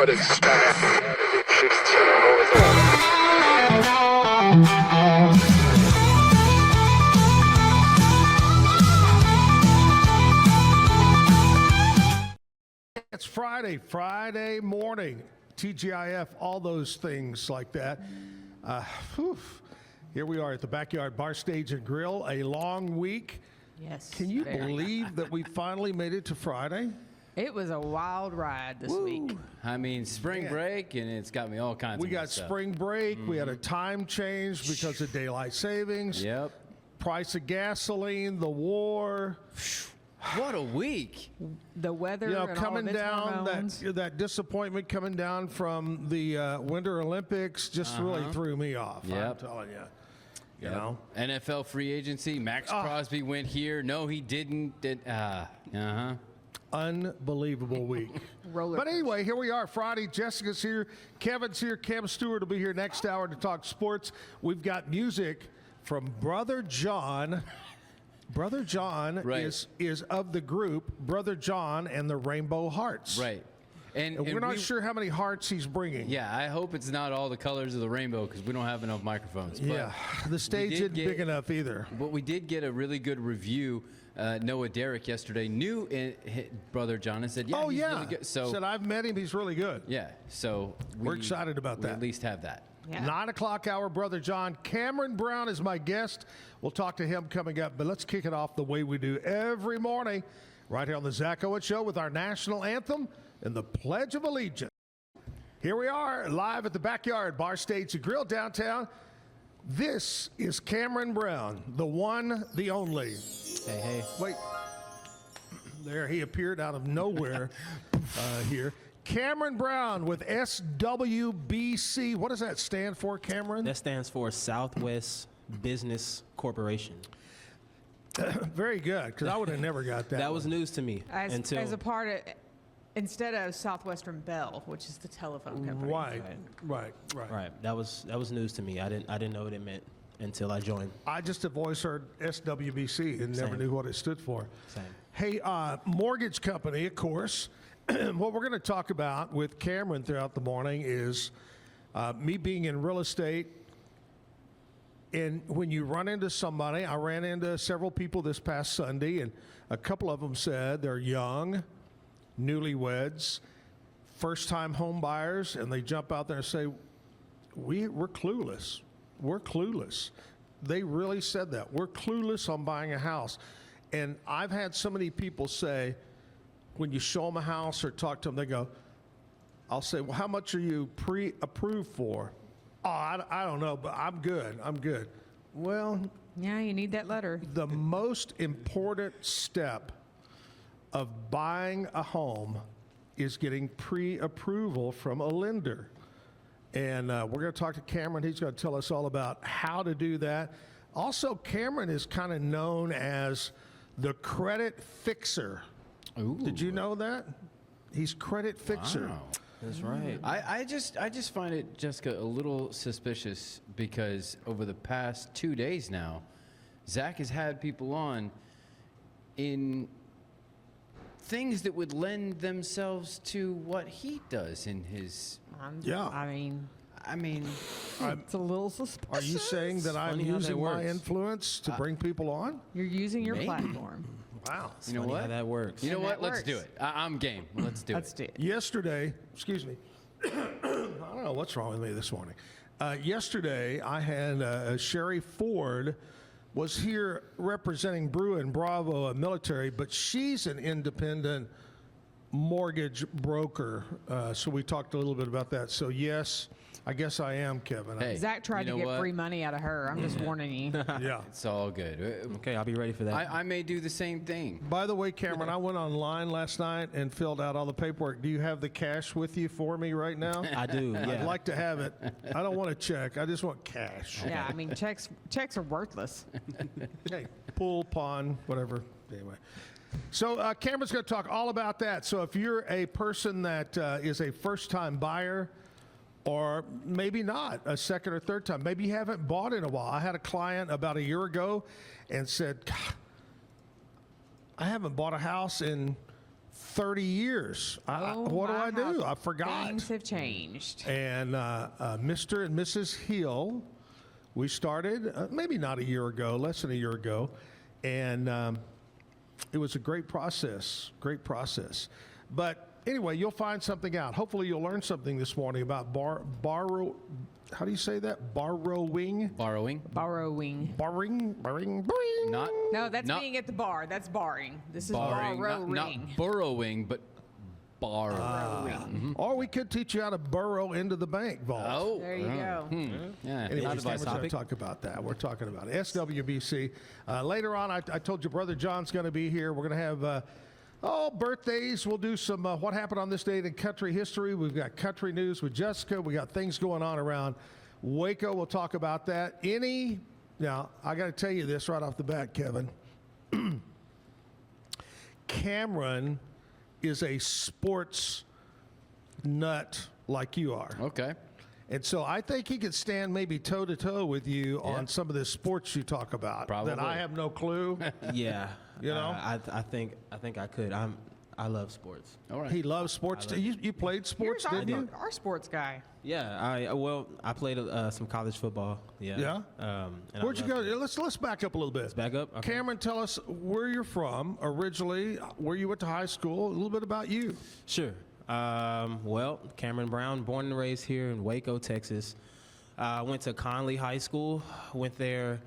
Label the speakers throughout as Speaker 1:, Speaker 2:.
Speaker 1: It's Friday morning, TGIF, all those things like that. Here we are at the Backyard Bar Stage and Grill, a long week.
Speaker 2: Yes.
Speaker 1: Can you believe that we finally made it to Friday?
Speaker 2: It was a wild ride this week.
Speaker 3: I mean, spring break, and it's got me all kinds of
Speaker 1: We got spring break. We had a time change because of daylight savings.
Speaker 3: Yep.
Speaker 1: Price of gasoline, the war.
Speaker 3: What a week.
Speaker 2: The weather and
Speaker 1: coming
Speaker 2: all of its
Speaker 1: down,
Speaker 2: hormones.
Speaker 1: that disappointment coming down from the Winter Olympics just really threw me off. I'm
Speaker 3: Yep.
Speaker 1: telling you. You
Speaker 3: Yep.
Speaker 1: know?
Speaker 3: NFL free agency. Max Crosby went here. No, he didn't.
Speaker 1: Unbelievable week. But anyway, here we are, Friday. Jessica's here. Kevin's here. Cam Stewart will be here next hour to talk sports. We've got music from Brother John. Brother John is of the group Brother John and the Rainbow Hearts.
Speaker 3: Right. And
Speaker 1: we're not sure how many hearts he's bringing.
Speaker 3: Yeah, I hope it's not all the colors of the rainbow because we don't have enough microphones.
Speaker 1: Yeah, the stage isn't big enough either.
Speaker 3: But we did get a really good review. Noah Derrick yesterday knew Brother John and said, yeah, he's really good. So
Speaker 1: said, I've met him. He's really good.
Speaker 3: Yeah, so
Speaker 1: we're excited about that.
Speaker 3: At least have that.
Speaker 2: Yeah.
Speaker 1: 9 o'clock hour, Brother John. Kameron Brown is my guest. We'll talk to him coming up, but let's kick it off the way we do every morning right here on the Zack Owen Show with our national anthem and the Pledge of Allegiance. Here we are live at the Backyard Bar Stage and Grill downtown. This is Kameron Brown, the one, the only.
Speaker 4: Hey.
Speaker 1: Wait. There he appeared out of nowhere here. Kameron Brown with SWBC. What does that stand for, Kameron?
Speaker 4: That stands for Southwest Business Corporation.
Speaker 1: Very good, because I would have never got that.
Speaker 4: That was news to me.
Speaker 2: As a part of, instead of Southwestern Bell, which is the telephone company.
Speaker 1: Right.
Speaker 4: That was news to me. I didn't know what it meant until I joined.
Speaker 1: I just have always heard SWBC and never knew what it stood for.
Speaker 4: Same.
Speaker 1: Hey, mortgage company, of course. What we're going to talk about with Kameron throughout the morning is me being in real estate. And when you run into somebody, I ran into several people this past Sunday, and a couple of them said they're young, newlyweds, first-time home buyers, and they jump out there and say, we're clueless. We're clueless. They really said that. We're clueless on buying a house. And I've had so many people say, when you show them a house or talk to them, they go, I'll say, well, how much are you pre-approved for? Oh, I don't know, but I'm good. Well,
Speaker 2: Yeah, you need that letter.
Speaker 1: the most important step of buying a home is getting pre-approval from a lender. And we're going to talk to Kameron. He's going to tell us all about how to do that. Also, Kameron is kind of known as the credit fixer.
Speaker 3: Ooh.
Speaker 1: Did you know that? He's credit fixer.
Speaker 3: Wow.
Speaker 4: That's right.
Speaker 3: I just find it, Jessica, a little suspicious because over the past 2 days now, Zach has had people on in things that would lend themselves to what he does in his.
Speaker 1: Yeah.
Speaker 2: I mean, it's a little suspicious.
Speaker 1: Are you saying that I'm
Speaker 4: funny how that
Speaker 1: using my
Speaker 4: works.
Speaker 1: influence to bring people on?
Speaker 2: You're using your
Speaker 3: Maybe.
Speaker 2: platform.
Speaker 1: Wow.
Speaker 3: You know
Speaker 4: Funny
Speaker 3: what?
Speaker 4: how that works.
Speaker 3: You know
Speaker 2: And
Speaker 3: what?
Speaker 2: that
Speaker 3: Let's do
Speaker 2: works.
Speaker 3: it. I'm game. Let's do
Speaker 2: Let's
Speaker 3: it.
Speaker 2: do it.
Speaker 1: Yesterday, excuse me, I don't know what's wrong with me this morning. Yesterday, I had Sherry Ford was here representing Brew and Bravo, a military, but she's an independent mortgage broker. So we talked a little bit about that. So yes, I guess I am, Kevin.
Speaker 3: Hey.
Speaker 2: Zach tried
Speaker 3: You
Speaker 2: to
Speaker 3: know
Speaker 2: get
Speaker 3: what?
Speaker 2: free money out of her. I'm just warning you.
Speaker 1: Yeah.
Speaker 3: It's all good.
Speaker 4: Okay, I'll be ready for that.
Speaker 3: I may do the same thing.
Speaker 1: By the way, Cameron, I went online last night and filled out all the paperwork. Do you have the cash with you for me right now?
Speaker 4: I do.
Speaker 1: I'd
Speaker 4: Yeah.
Speaker 1: like to have it. I don't want a check. I just want cash.
Speaker 2: Yeah, I mean, checks are worthless.
Speaker 1: Hey, pool, pond, whatever. Anyway. So Cameron's going to talk all about that. So if you're a person that is a first-time buyer, or maybe not, a second or third time, maybe you haven't bought in a while. I had a client about a year ago and said, God, I haven't bought a house in 30 years. What do
Speaker 2: my
Speaker 1: I do?
Speaker 2: gosh.
Speaker 1: I forgot.
Speaker 2: Things have changed.
Speaker 1: And Mr. and Mrs. Hill, we started maybe not a year ago, less than a year ago, and it was a great process, But anyway, you'll find something out. Hopefully, you'll learn something this morning about borrow. How do you say that? Borrowing.
Speaker 3: Borrowing.
Speaker 1: Borrowing.
Speaker 3: Not.
Speaker 2: No, that's
Speaker 3: not
Speaker 2: being at the bar. That's barring. This is
Speaker 3: borrowing.
Speaker 2: borrowing.
Speaker 3: Not burrowing, but borrowing.
Speaker 1: Or we could teach you how to burrow into the bank vault.
Speaker 3: Oh.
Speaker 2: There you go.
Speaker 3: Yeah.
Speaker 1: Anyway,
Speaker 3: not
Speaker 1: we're
Speaker 3: advice
Speaker 1: going to
Speaker 3: topic.
Speaker 1: talk about that. We're talking about it. SWBC. Later on, I told you Brother John's going to be here. We're going to have birthdays. We'll do some what happened on this date in country history. We've got country news with Jessica. We got things going on around Waco. We'll talk about that. Now, I got to tell you this right off the bat, Kevin. Kameron is a sports nut like you are.
Speaker 3: Okay.
Speaker 1: And so I think he could stand maybe toe to toe with you on some of the sports you talk about.
Speaker 3: Probably.
Speaker 1: That I have no clue.
Speaker 4: Yeah.
Speaker 1: You know?
Speaker 4: I think I could. I love sports.
Speaker 3: All right.
Speaker 1: He loves sports. You played sports,
Speaker 2: Here's
Speaker 1: didn't you?
Speaker 2: our sports guy.
Speaker 4: Yeah. I played some college football. Yeah.
Speaker 1: Yeah?
Speaker 4: And
Speaker 1: Where'd you go? Let's back up a little bit.
Speaker 4: Back up. Okay.
Speaker 1: Cameron, tell us where you're from originally, where you went to high school, a little bit about you.
Speaker 4: Sure. Well, Kameron Brown, born and raised here in Waco, Texas. Went to Conley High School. Went there,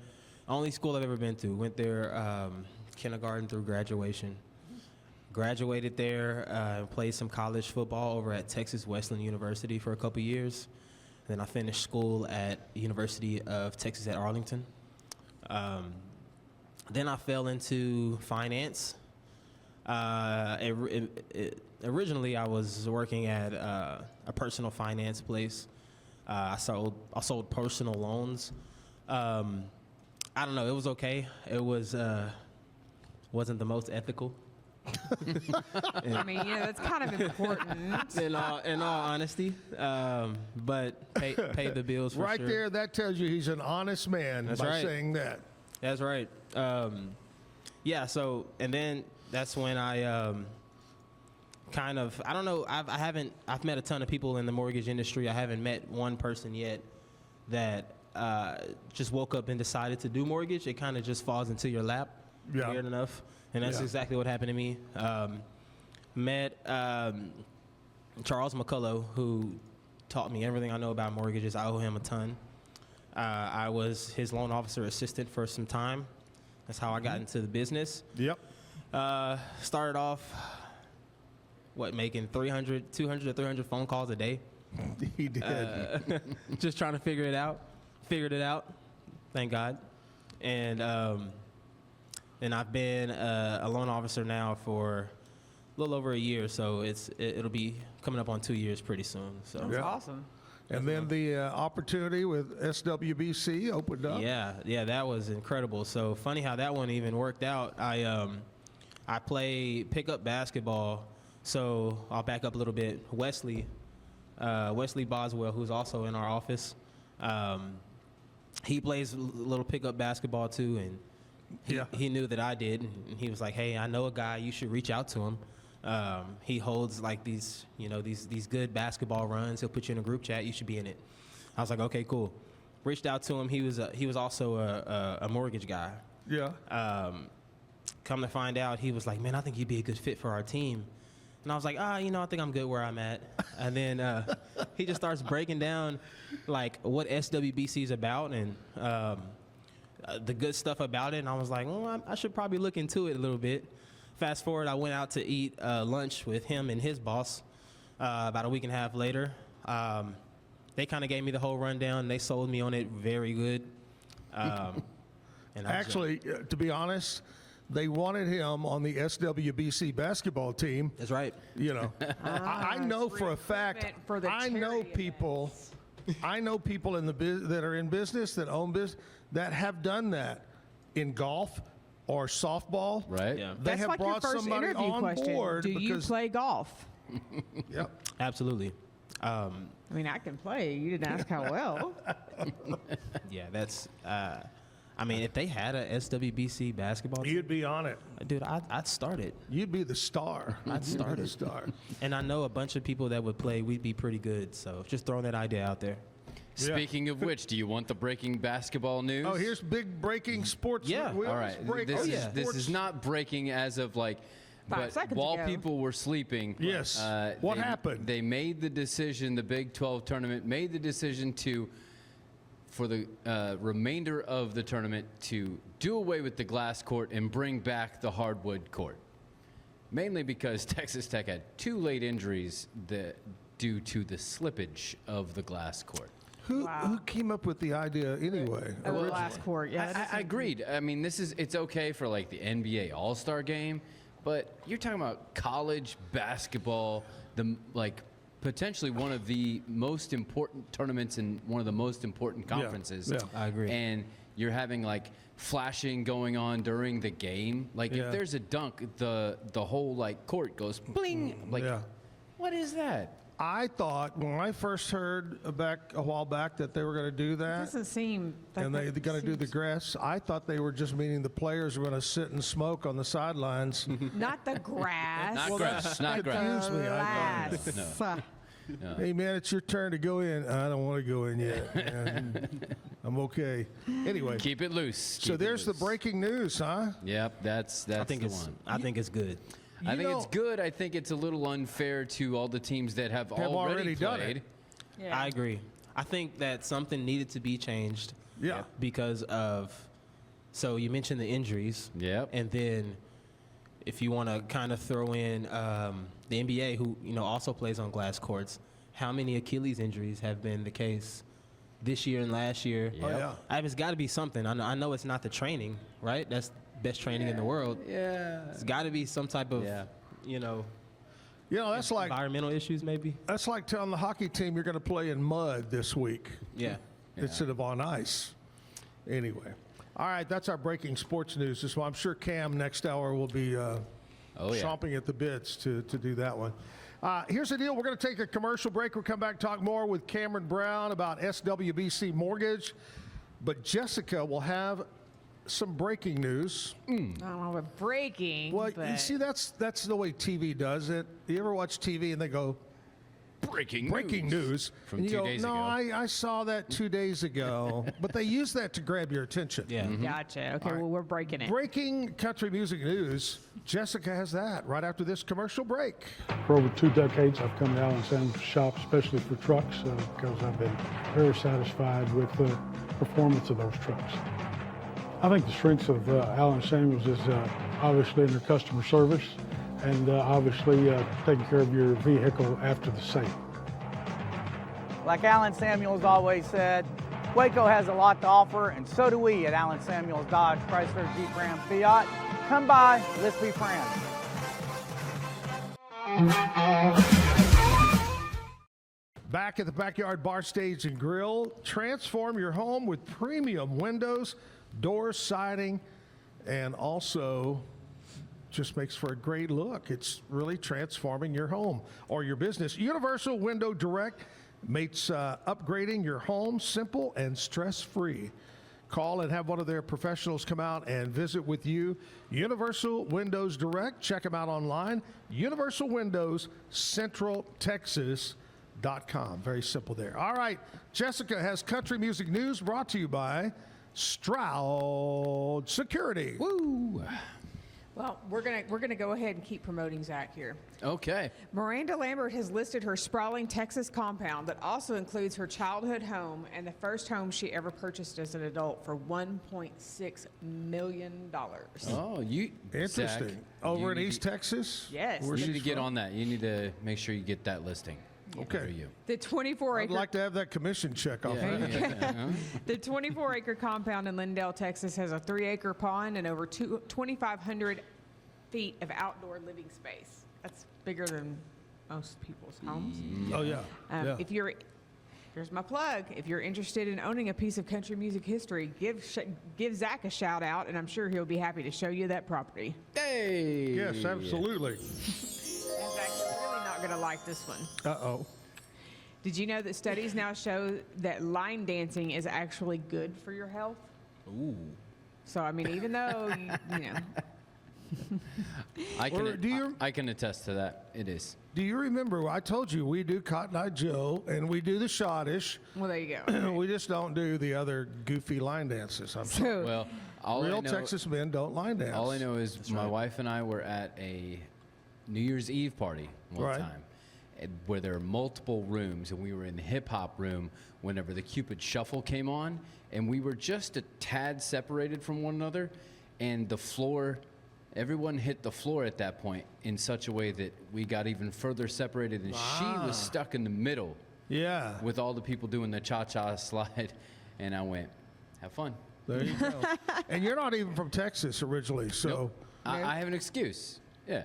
Speaker 4: only school I've ever been to. Went there kindergarten through graduation. Graduated there, played some college football over at Texas Wesleyan University for a couple years. Then I finished school at University of Texas at Arlington. Then I fell into finance. Originally, I was working at a personal finance place. I sold personal loans. I don't know. It was okay. It wasn't the most ethical.
Speaker 2: I mean, yeah, that's kind of important.
Speaker 4: In all honesty, but pay the bills for
Speaker 1: Right
Speaker 4: sure.
Speaker 1: there, that tells you he's an honest man
Speaker 4: That's
Speaker 1: by
Speaker 4: right.
Speaker 1: saying that.
Speaker 4: That's right. Yeah. So, and then that's when I kind of, I don't know. I've met a ton of people in the mortgage industry. I haven't met one person yet that just woke up and decided to do mortgage. It kind of just falls into your lap.
Speaker 1: Yeah.
Speaker 4: Weird enough. And that's
Speaker 1: Yeah.
Speaker 4: exactly what happened to me. Met Charles McCullough, who taught me everything I know about mortgages. I owe him a ton. I was his loan officer assistant for some time. That's how I got into the business.
Speaker 1: Yep.
Speaker 4: Started off, making 200 to 300 phone calls a day.
Speaker 1: He did.
Speaker 4: Just trying to figure it out. Figured it out, thank God. And I've been a loan officer now for a little over a year, so it'll be coming up on 2 years pretty soon. So
Speaker 2: That's
Speaker 1: Yeah.
Speaker 2: awesome.
Speaker 1: And then the opportunity with SWBC opened up.
Speaker 4: yeah, that was incredible. So funny how that one even worked out. I play pickup basketball, so I'll back up a little bit. Wesley Boswell, who's also in our office, he plays a little pickup basketball too, and he knew that I did, and he was like, "Hey, I know a guy. You should reach out to him. He holds like these good basketball runs. He'll put you in a group chat. You should be in it." I was like, "Okay, cool." Reached out to him. He was also a mortgage guy.
Speaker 1: Yeah.
Speaker 4: Come to find out, he was like, "Man, I think you'd be a good fit for our team." And I was like, I think I'm good where I'm at. And then he just starts breaking down like what SWBC is about and the good stuff about it. And I was like, well, I should probably look into it a little bit. Fast forward, I went out to eat lunch with him and his boss about a week and a half later. They kind of gave me the whole rundown. They sold me on it very good. And I was
Speaker 1: Actually, to be honest, they wanted him on the SWBC basketball team.
Speaker 4: that's right.
Speaker 1: You know, I know for a fact.
Speaker 2: recruitment for the
Speaker 1: I know
Speaker 2: charity
Speaker 1: people. I know people in the that are in business that own business that have done that in golf or softball.
Speaker 3: Right.
Speaker 4: Yeah.
Speaker 1: They
Speaker 2: That's
Speaker 1: have
Speaker 2: like your
Speaker 1: brought
Speaker 2: first
Speaker 1: somebody
Speaker 2: interview
Speaker 1: on
Speaker 2: question.
Speaker 1: board
Speaker 2: Do you
Speaker 1: because.
Speaker 2: play golf?
Speaker 1: Yep.
Speaker 4: Absolutely.
Speaker 2: I mean, I can play. You didn't ask how well.
Speaker 4: Yeah, that's. I mean, if they had a SWBC basketball team,
Speaker 1: You'd be on it.
Speaker 4: dude, I'd start it.
Speaker 1: You'd be the star.
Speaker 4: I'd
Speaker 1: You'd be
Speaker 4: start
Speaker 1: the
Speaker 4: it.
Speaker 1: star.
Speaker 4: And I know a bunch of people that would play. We'd be pretty good. So just throwing that idea out there.
Speaker 3: Speaking of which, do you want the breaking basketball news?
Speaker 1: Oh, here's big breaking sports.
Speaker 4: Yeah.
Speaker 1: wheels
Speaker 3: All right.
Speaker 1: break-
Speaker 3: This,
Speaker 1: oh,
Speaker 3: is,
Speaker 1: yeah.
Speaker 3: this
Speaker 1: Sports-
Speaker 3: is not breaking as of like,
Speaker 2: 5
Speaker 3: but
Speaker 2: seconds
Speaker 3: while
Speaker 2: ago.
Speaker 3: people were sleeping.
Speaker 1: Yes. What
Speaker 3: they-
Speaker 1: happened?
Speaker 3: They made the decision. The Big 12 tournament made the decision for the remainder of the tournament to do away with the glass court and bring back the hardwood court. Mainly because Texas Tech had 2 late injuries due to the slippage of the glass court.
Speaker 1: Who came up with the idea anyway?
Speaker 2: Oh, the last court. Yeah. that
Speaker 3: I
Speaker 2: doesn't-
Speaker 3: agreed. I mean, it's okay for like the NBA All-Star game, but you're talking about college basketball, potentially one of the most important tournaments in one of the most important conferences.
Speaker 1: yeah.
Speaker 4: I agree.
Speaker 3: And you're having like flashing going on during the game. Like
Speaker 1: Yeah.
Speaker 3: if there's a dunk, the whole like court goes bling. Like,
Speaker 1: Yeah.
Speaker 3: what is that?
Speaker 1: I thought when I first heard a while back that they were going to do
Speaker 2: It
Speaker 1: that,
Speaker 2: doesn't seem. Like
Speaker 1: and they're
Speaker 2: that
Speaker 1: going to do the
Speaker 2: seems-
Speaker 1: grass, I thought they were just meaning the players were going to sit and smoke on the sidelines.
Speaker 2: Not the grass.
Speaker 3: Not
Speaker 1: Well,
Speaker 3: grass.
Speaker 1: that's
Speaker 3: Not grass.
Speaker 1: confused me. I
Speaker 2: Glass.
Speaker 1: Hey man, it's your turn to go in. I don't want to go in yet. And I'm okay. Anyway,
Speaker 3: Keep it loose.
Speaker 1: so
Speaker 3: Keep it
Speaker 1: there's the
Speaker 3: loose.
Speaker 1: breaking news, huh?
Speaker 3: Yep, that's
Speaker 4: I think
Speaker 3: the
Speaker 4: it's.
Speaker 3: one.
Speaker 4: I think it's good.
Speaker 3: I
Speaker 1: You
Speaker 3: think
Speaker 1: know-
Speaker 3: it's good. I think it's a little unfair to all the teams that have
Speaker 1: already done
Speaker 3: played.
Speaker 1: it.
Speaker 2: Yeah.
Speaker 4: I agree. I think that something needed to be changed.
Speaker 1: Yeah.
Speaker 4: Because of. So you mentioned the injuries.
Speaker 3: Yep.
Speaker 4: And then, if you want to kind of throw in the NBA, who also plays on glass courts, how many Achilles injuries have been the case this year and last year?
Speaker 3: Oh,
Speaker 1: yeah.
Speaker 4: It's got to be something. I know it's not the training, right? That's best training in the world.
Speaker 3: Yeah.
Speaker 4: It's got to be some type of,
Speaker 3: Yeah.
Speaker 1: That's like
Speaker 4: environmental issues, maybe.
Speaker 1: that's like telling the hockey team you're going to play in mud this week
Speaker 4: Yeah.
Speaker 1: instead of on ice. Anyway, all right, that's our breaking sports news. So I'm sure Cam next hour will be
Speaker 3: Oh yeah.
Speaker 1: chomping at the bits to do that one. Here's the deal. We're going to take a commercial break. We'll come back and talk more with Kameron Brown about SWBC Mortgage. But Jessica will have some breaking news.
Speaker 2: I don't know about breaking.
Speaker 1: Well,
Speaker 2: but
Speaker 1: you see, that's the way TV does it. You ever watch TV and they go,
Speaker 3: Breaking
Speaker 1: news.
Speaker 3: From
Speaker 1: and you
Speaker 3: 2
Speaker 1: go,
Speaker 3: days
Speaker 1: no,
Speaker 3: ago.
Speaker 1: I saw that 2 days ago. But they use that to grab your attention.
Speaker 4: Yeah.
Speaker 2: Gotcha. Okay, well, we're breaking it.
Speaker 1: Breaking country music news. Jessica has that right after this commercial break.
Speaker 5: For over 2 decades, I've come to Allen Samuels shop, especially for trucks, because I've been very satisfied with the performance of those trucks. I think the strengths of Allen Samuels is obviously in their customer service and obviously taking care of your vehicle after the sale.
Speaker 6: Like Alan Samuels always said, Waco has a lot to offer, and so do we at Alan Samuels Dodge, Chrysler, Jeep, Ram, Fiat. Come by, let's be friends.
Speaker 1: Back at the Backyard Bar Stage and Grill, transform your home with premium windows, doors, siding, and also just makes for a great look. It's really transforming your home or your business. Universal Window Direct makes upgrading your home simple and stress-free. Call and have one of their professionals come out and visit with you. Universal Windows Direct. Check them out online. Universal Windows, Central Texas.com. Very simple there. All right. Jessica has country music news brought to you by Stroud Security.
Speaker 3: Woo.
Speaker 2: Well, we're gonna go ahead and keep promoting Zach here.
Speaker 3: Okay.
Speaker 2: Miranda Lambert has listed her sprawling Texas compound that also includes her childhood home and the first home she ever purchased as an adult for $1.6 million.
Speaker 3: Oh, you
Speaker 1: Interesting.
Speaker 3: Zach,
Speaker 1: Over
Speaker 3: you
Speaker 1: in
Speaker 3: need
Speaker 1: East
Speaker 3: to-
Speaker 1: Texas?
Speaker 2: Yes.
Speaker 1: Where
Speaker 3: You need
Speaker 1: she's
Speaker 3: to get
Speaker 1: from?
Speaker 3: on that. You need to make sure you get that listing.
Speaker 1: Okay.
Speaker 3: For you.
Speaker 2: The 24
Speaker 1: I'd
Speaker 2: acre
Speaker 1: like to have that commission check off
Speaker 3: Yeah,
Speaker 1: that.
Speaker 3: yeah.
Speaker 2: The 24-acre compound in Lindale, Texas has a 3-acre pond and over 2,500 feet of outdoor living space. That's bigger than most people's homes.
Speaker 1: Oh, yeah. Yeah.
Speaker 2: If you're, here's my plug. If you're interested in owning a piece of country music history, give Zach a shout out, and I'm sure he'll be happy to show you that property.
Speaker 3: Hey.
Speaker 1: Yes, absolutely.
Speaker 2: And Zach, you're really not going to like this one.
Speaker 1: Uh-oh.
Speaker 2: Did you know that studies now show that line dancing is actually good for your health?
Speaker 4: Ooh.
Speaker 2: So I mean, even though you know,
Speaker 1: Or do you-
Speaker 3: I can attest to that. It is.
Speaker 1: Do you remember? I told you we do Cotton Eye Joe and we do the Schottish.
Speaker 2: well, there you go.
Speaker 1: We just don't do the other goofy line dances. I'm sorry.
Speaker 2: So
Speaker 3: Well, all I
Speaker 1: Real
Speaker 3: know,
Speaker 1: Texas men don't line dance.
Speaker 3: all I know is my wife and I were at a New Year's Eve party one
Speaker 1: Right.
Speaker 3: time, where there are multiple rooms, and we were in the hip hop room whenever the Cupid Shuffle came on, and we were just a tad separated from one another, and the floor. Everyone hit the floor at that point in such a way that we got even further separated, and she was stuck in the middle
Speaker 1: Yeah.
Speaker 3: with all the people doing the cha-cha slide, and I went, "Have fun."
Speaker 1: There you go. And you're not even from Texas originally, so
Speaker 3: Nope. I have an excuse. Yeah,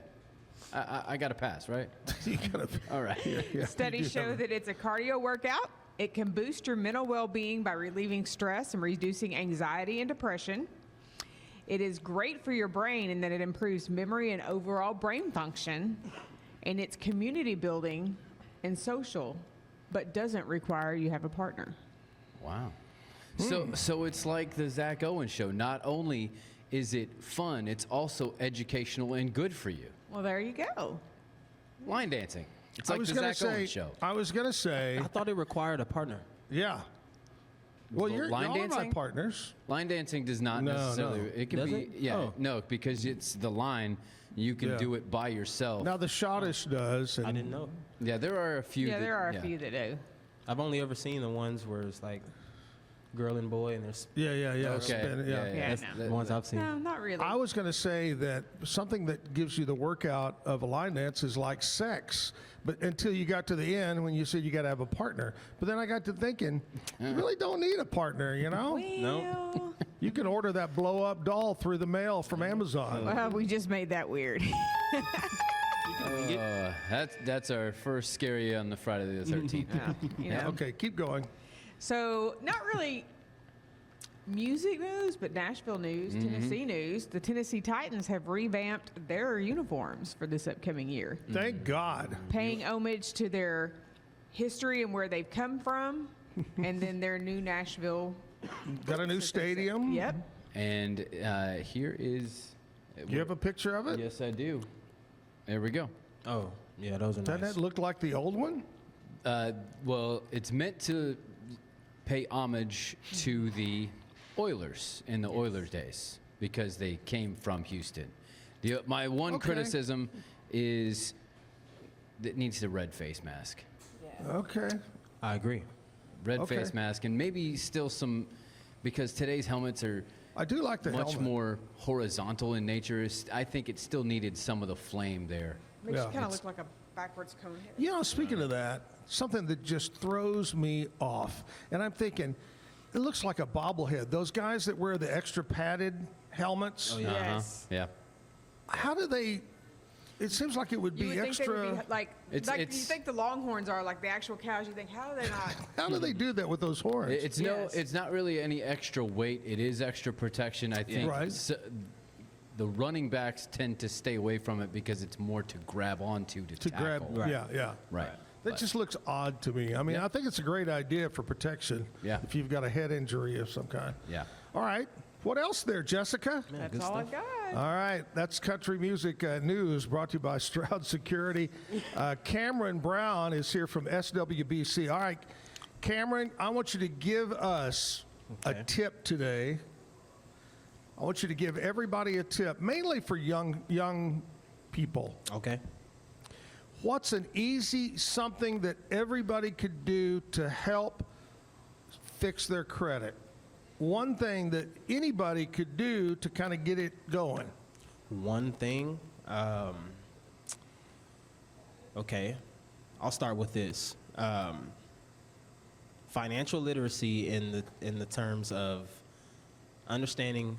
Speaker 3: I got to pass, right?
Speaker 1: you gotta.
Speaker 3: All right.
Speaker 1: Yeah,
Speaker 2: studies
Speaker 1: you do
Speaker 2: show that it's a cardio workout. It can boost your mental well-being by relieving stress and reducing anxiety and depression. It is great for your brain in that it improves memory and overall brain function, and it's community building and social, but doesn't require you have a partner.
Speaker 3: Wow. So it's like the Zack Owen show. Not only is it fun, it's also educational and good for you.
Speaker 2: Well, there you go.
Speaker 3: Line dancing. It's
Speaker 1: I
Speaker 3: like
Speaker 1: was
Speaker 3: the
Speaker 1: gonna
Speaker 3: Zack Owen
Speaker 1: say.
Speaker 3: show.
Speaker 1: I was gonna say.
Speaker 4: I thought it required a partner.
Speaker 1: Yeah. Well,
Speaker 3: Well,
Speaker 1: you're
Speaker 3: line
Speaker 1: y'all are my
Speaker 3: dancing?
Speaker 1: partners.
Speaker 3: Line dancing does not
Speaker 1: No,
Speaker 3: necessarily.
Speaker 1: no.
Speaker 3: It can
Speaker 4: Does
Speaker 3: be.
Speaker 4: it?
Speaker 3: Yeah.
Speaker 4: Oh.
Speaker 3: No, because it's the line. You can
Speaker 1: Yeah.
Speaker 3: do it by yourself.
Speaker 1: Now the Schottish does. And
Speaker 4: I didn't know.
Speaker 3: Yeah, there are a few.
Speaker 2: Yeah, there are a
Speaker 3: yeah.
Speaker 2: few that do.
Speaker 4: I've only ever seen the ones where it's like girl and boy, and there's
Speaker 1: Yeah.
Speaker 3: Okay.
Speaker 1: Spin,
Speaker 3: Yeah,
Speaker 2: Yeah,
Speaker 4: that's
Speaker 2: no.
Speaker 4: the ones I've seen.
Speaker 2: No, not really.
Speaker 1: I was going to say that something that gives you the workout of a line dance is like sex, but until you got to the end when you said you got to have a partner. But then I got to thinking, you really don't need a partner, you know?
Speaker 2: Well,
Speaker 1: You can order that blow up doll through the mail from Amazon.
Speaker 2: well, we just made that weird.
Speaker 3: That's our first scary on the Friday the 13th.
Speaker 2: You know?
Speaker 1: Okay, keep going.
Speaker 2: So, not really music news, but Nashville news, Tennessee news. The Tennessee Titans have revamped their uniforms for this upcoming year,
Speaker 1: Thank God.
Speaker 2: paying homage to their history and where they've come from, and then their new Nashville.
Speaker 1: Got a new stadium.
Speaker 2: Yep.
Speaker 3: And here is.
Speaker 1: You have a picture of it?
Speaker 3: Yes, I do. There we go.
Speaker 4: Oh, yeah, those are
Speaker 1: Doesn't
Speaker 4: nice.
Speaker 1: that look like the old one?
Speaker 3: Well, it's meant to pay homage to the Oilers in the Oilers days because they came from Houston. My one
Speaker 1: Okay.
Speaker 3: criticism is that it needs the red face mask.
Speaker 1: Okay.
Speaker 4: I agree.
Speaker 3: Red
Speaker 1: Okay.
Speaker 3: face mask, and maybe still some, because today's helmets are
Speaker 1: I do like the
Speaker 3: much
Speaker 1: helmet.
Speaker 3: more horizontal in nature. I think it still needed some of the flame there.
Speaker 2: Makes
Speaker 1: Yeah,
Speaker 2: you kind of
Speaker 3: it's-
Speaker 2: look like a backwards cone head.
Speaker 1: You know, speaking of that, something that just throws me off, and I'm thinking, it looks like a bobblehead. Those guys that wear the extra padded helmets,
Speaker 4: yeah.
Speaker 2: Yes.
Speaker 3: Yeah.
Speaker 1: how do they? It seems like it would
Speaker 2: You
Speaker 1: be
Speaker 2: would think they
Speaker 1: extra.
Speaker 2: would be like you
Speaker 3: It's-
Speaker 2: think the Longhorns are like the actual cows. You think how are they not?
Speaker 1: How do they do that with those horns?
Speaker 3: It's
Speaker 2: Yes.
Speaker 3: it's not really any extra weight. It is extra protection. I think
Speaker 1: Right.
Speaker 3: the running backs tend to stay away from it because it's more to grab onto to
Speaker 1: to
Speaker 3: tackle.
Speaker 1: grab, yeah.
Speaker 3: Right.
Speaker 1: That
Speaker 3: But-
Speaker 1: just looks odd to me. I mean,
Speaker 3: Yeah.
Speaker 1: I think it's a great idea for protection.
Speaker 3: Yeah.
Speaker 1: If you've got a head injury of some kind.
Speaker 3: Yeah.
Speaker 1: All right. What else there, Jessica?
Speaker 2: That's
Speaker 4: good
Speaker 2: all
Speaker 4: stuff.
Speaker 2: I've got.
Speaker 1: All right, that's country music news brought to you by Stroud Security. Cameron Brown is here from SWBC. All right, Cameron, I want you to give us a tip today. I want you to give everybody a tip, mainly for young people.
Speaker 4: Okay.
Speaker 1: What's an easy something that everybody could do to help fix their credit? One thing that anybody could do to kind of get it going.
Speaker 4: One thing. Okay. I'll start with this. Financial literacy in the terms of understanding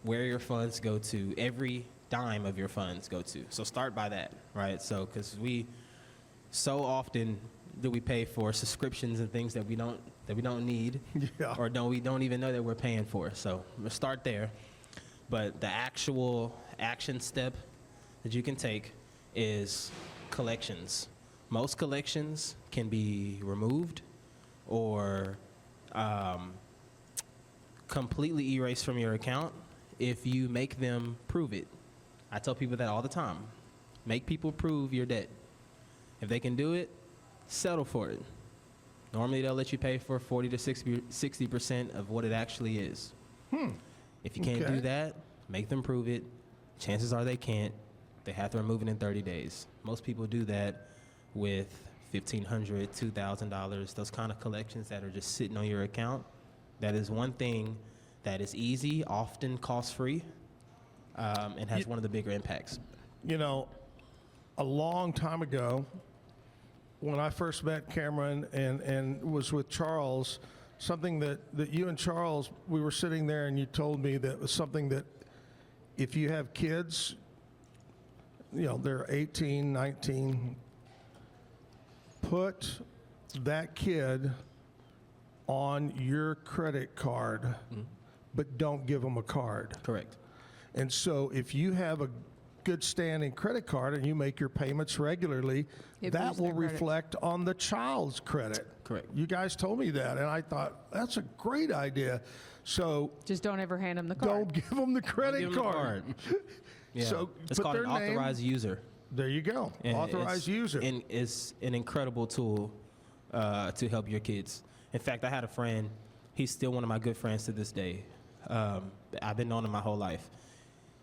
Speaker 4: where your funds go to, every dime of your funds go to. So start by that, right? So because we so often do we pay for subscriptions and things that we don't need,
Speaker 1: Yeah.
Speaker 4: or we don't even know that we're paying for. So we'll start there. But the actual action step that you can take is collections. Most collections can be removed or completely erased from your account if you make them prove it. I tell people that all the time. Make people prove your debt. If they can do it, settle for it. Normally, they'll let you pay for 40 to 60% of what it actually is. If you can't
Speaker 1: Okay.
Speaker 4: do that, make them prove it. Chances are they can't. They have to remove it in 30 days. Most people do that with $1,500, $2,000, those kind of collections that are just sitting on your account. That is one thing that is easy, often cost-free, and has one of the bigger impacts.
Speaker 1: You know, a long time ago, when I first met Kameron and was with Charles, something that you and Charles, we were sitting there and you told me that was something that if you have kids, you know, they're 18, 19, put that kid on your credit card, but don't give them a card.
Speaker 4: Correct.
Speaker 1: And so if you have a good standing credit card and you make your payments regularly,
Speaker 2: It
Speaker 1: that
Speaker 2: boosts
Speaker 1: will
Speaker 2: their credit.
Speaker 1: reflect on the child's credit.
Speaker 4: Correct.
Speaker 1: You guys told me that, and I thought, that's a great idea. So
Speaker 2: Just don't ever hand them the card.
Speaker 1: don't give them the credit
Speaker 4: Give them the
Speaker 1: card.
Speaker 4: Yeah.
Speaker 1: So
Speaker 4: it's
Speaker 1: put
Speaker 4: called
Speaker 1: their
Speaker 4: an
Speaker 1: name.
Speaker 4: authorized user.
Speaker 1: There you go.
Speaker 4: And
Speaker 1: Authorized user.
Speaker 4: And it's an incredible tool to help your kids. In fact, I had a friend. He's still one of my good friends to this day. I've been knowing him my whole life.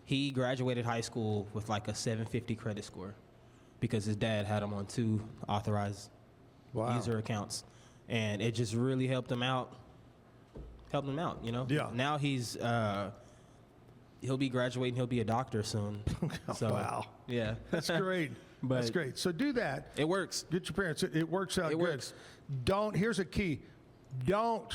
Speaker 4: He graduated high school with like a 750 credit score because his dad had him on 2 authorized
Speaker 1: Wow.
Speaker 4: user accounts. And it just really helped him out. Helped him out, you know?
Speaker 1: Yeah.
Speaker 4: Now he's, he'll be graduating. He'll be a doctor soon. So,
Speaker 1: Wow.
Speaker 4: Yeah.
Speaker 1: That's great. That's
Speaker 4: But-
Speaker 1: great. So do that.
Speaker 4: It works.
Speaker 1: Get your parents. It works out
Speaker 4: It
Speaker 1: good.
Speaker 4: works.
Speaker 1: Don't. Here's a key. Don't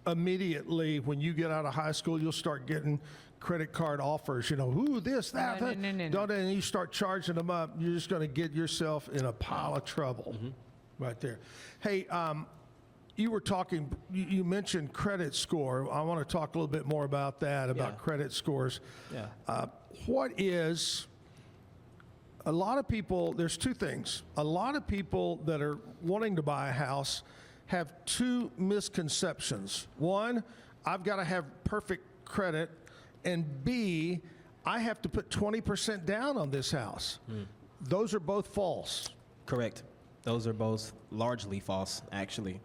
Speaker 1: immediately when you get out of high school, you'll start getting credit card offers. You know, ooh, this, that.
Speaker 2: No,
Speaker 1: that.
Speaker 2: no, no, no,
Speaker 1: Don't. And you start charging them up. You're just going to get yourself in a pile of trouble, right there. Hey, you were talking. You mentioned credit score. I want to talk a little bit more about that. About
Speaker 4: Yeah.
Speaker 1: credit scores.
Speaker 4: Yeah.
Speaker 1: What is a lot of people, there's 2 things. A lot of people that are wanting to buy a house have 2 misconceptions. One, I've got to have perfect credit, and B, I have to put 20% down on this house. Those are both false.
Speaker 4: Correct. Those are both largely false, actually.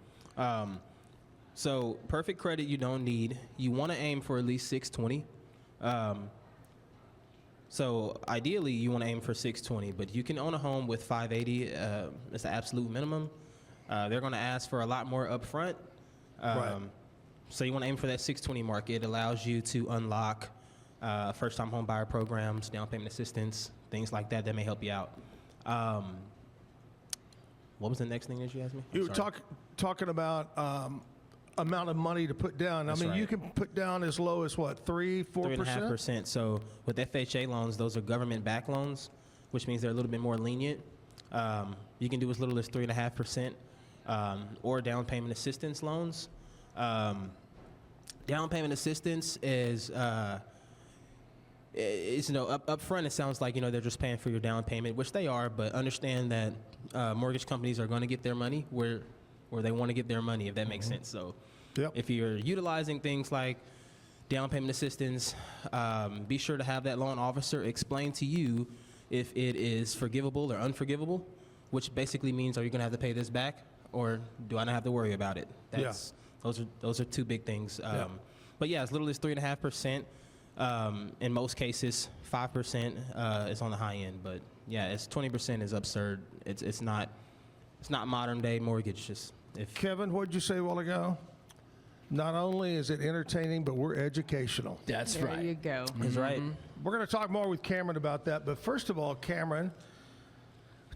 Speaker 4: So perfect credit you don't need. You want to aim for at least 620. So ideally you want to aim for 620, but you can own a home with 580. It's the absolute minimum. They're going to ask for a lot more upfront.
Speaker 1: Right.
Speaker 4: So you want to aim for that 620 mark. It allows you to unlock first-time home buyer programs, down payment assistance, things like that may help you out. What was the next thing that you asked me? I'm
Speaker 1: You were
Speaker 4: sorry.
Speaker 1: talking about amount of money to put down.
Speaker 4: That's
Speaker 1: I mean, you
Speaker 4: right.
Speaker 1: can put down as low as what, 3-4%?
Speaker 4: 3.5%. So with FHA loans, those are government-backed loans, which means they're a little bit more lenient. You can do as little as 3.5%, or down payment assistance loans. Down payment assistance is, up front. It sounds like they're just paying for your down payment, which they are. But understand that mortgage companies are going to get their money where they want to get their money, if that makes sense. So,
Speaker 1: Yep.
Speaker 4: if you're utilizing things like down payment assistance, be sure to have that loan officer explain to you if it is forgivable or unforgivable, which basically means, are you going to have to pay this back, or do I not have to worry about it? Those are 2 big things. But yeah, as little as 3.5%. In most cases, 5% is on the high end. But yeah, it's 20% is absurd. It's not modern day mortgage. Just if
Speaker 1: Kevin, what did you say a while ago? Not only is it entertaining, but we're educational.
Speaker 3: That's
Speaker 2: There
Speaker 3: right.
Speaker 2: you go.
Speaker 4: is right.
Speaker 1: We're going to talk more with Kameron about that. But first of all, Kameron,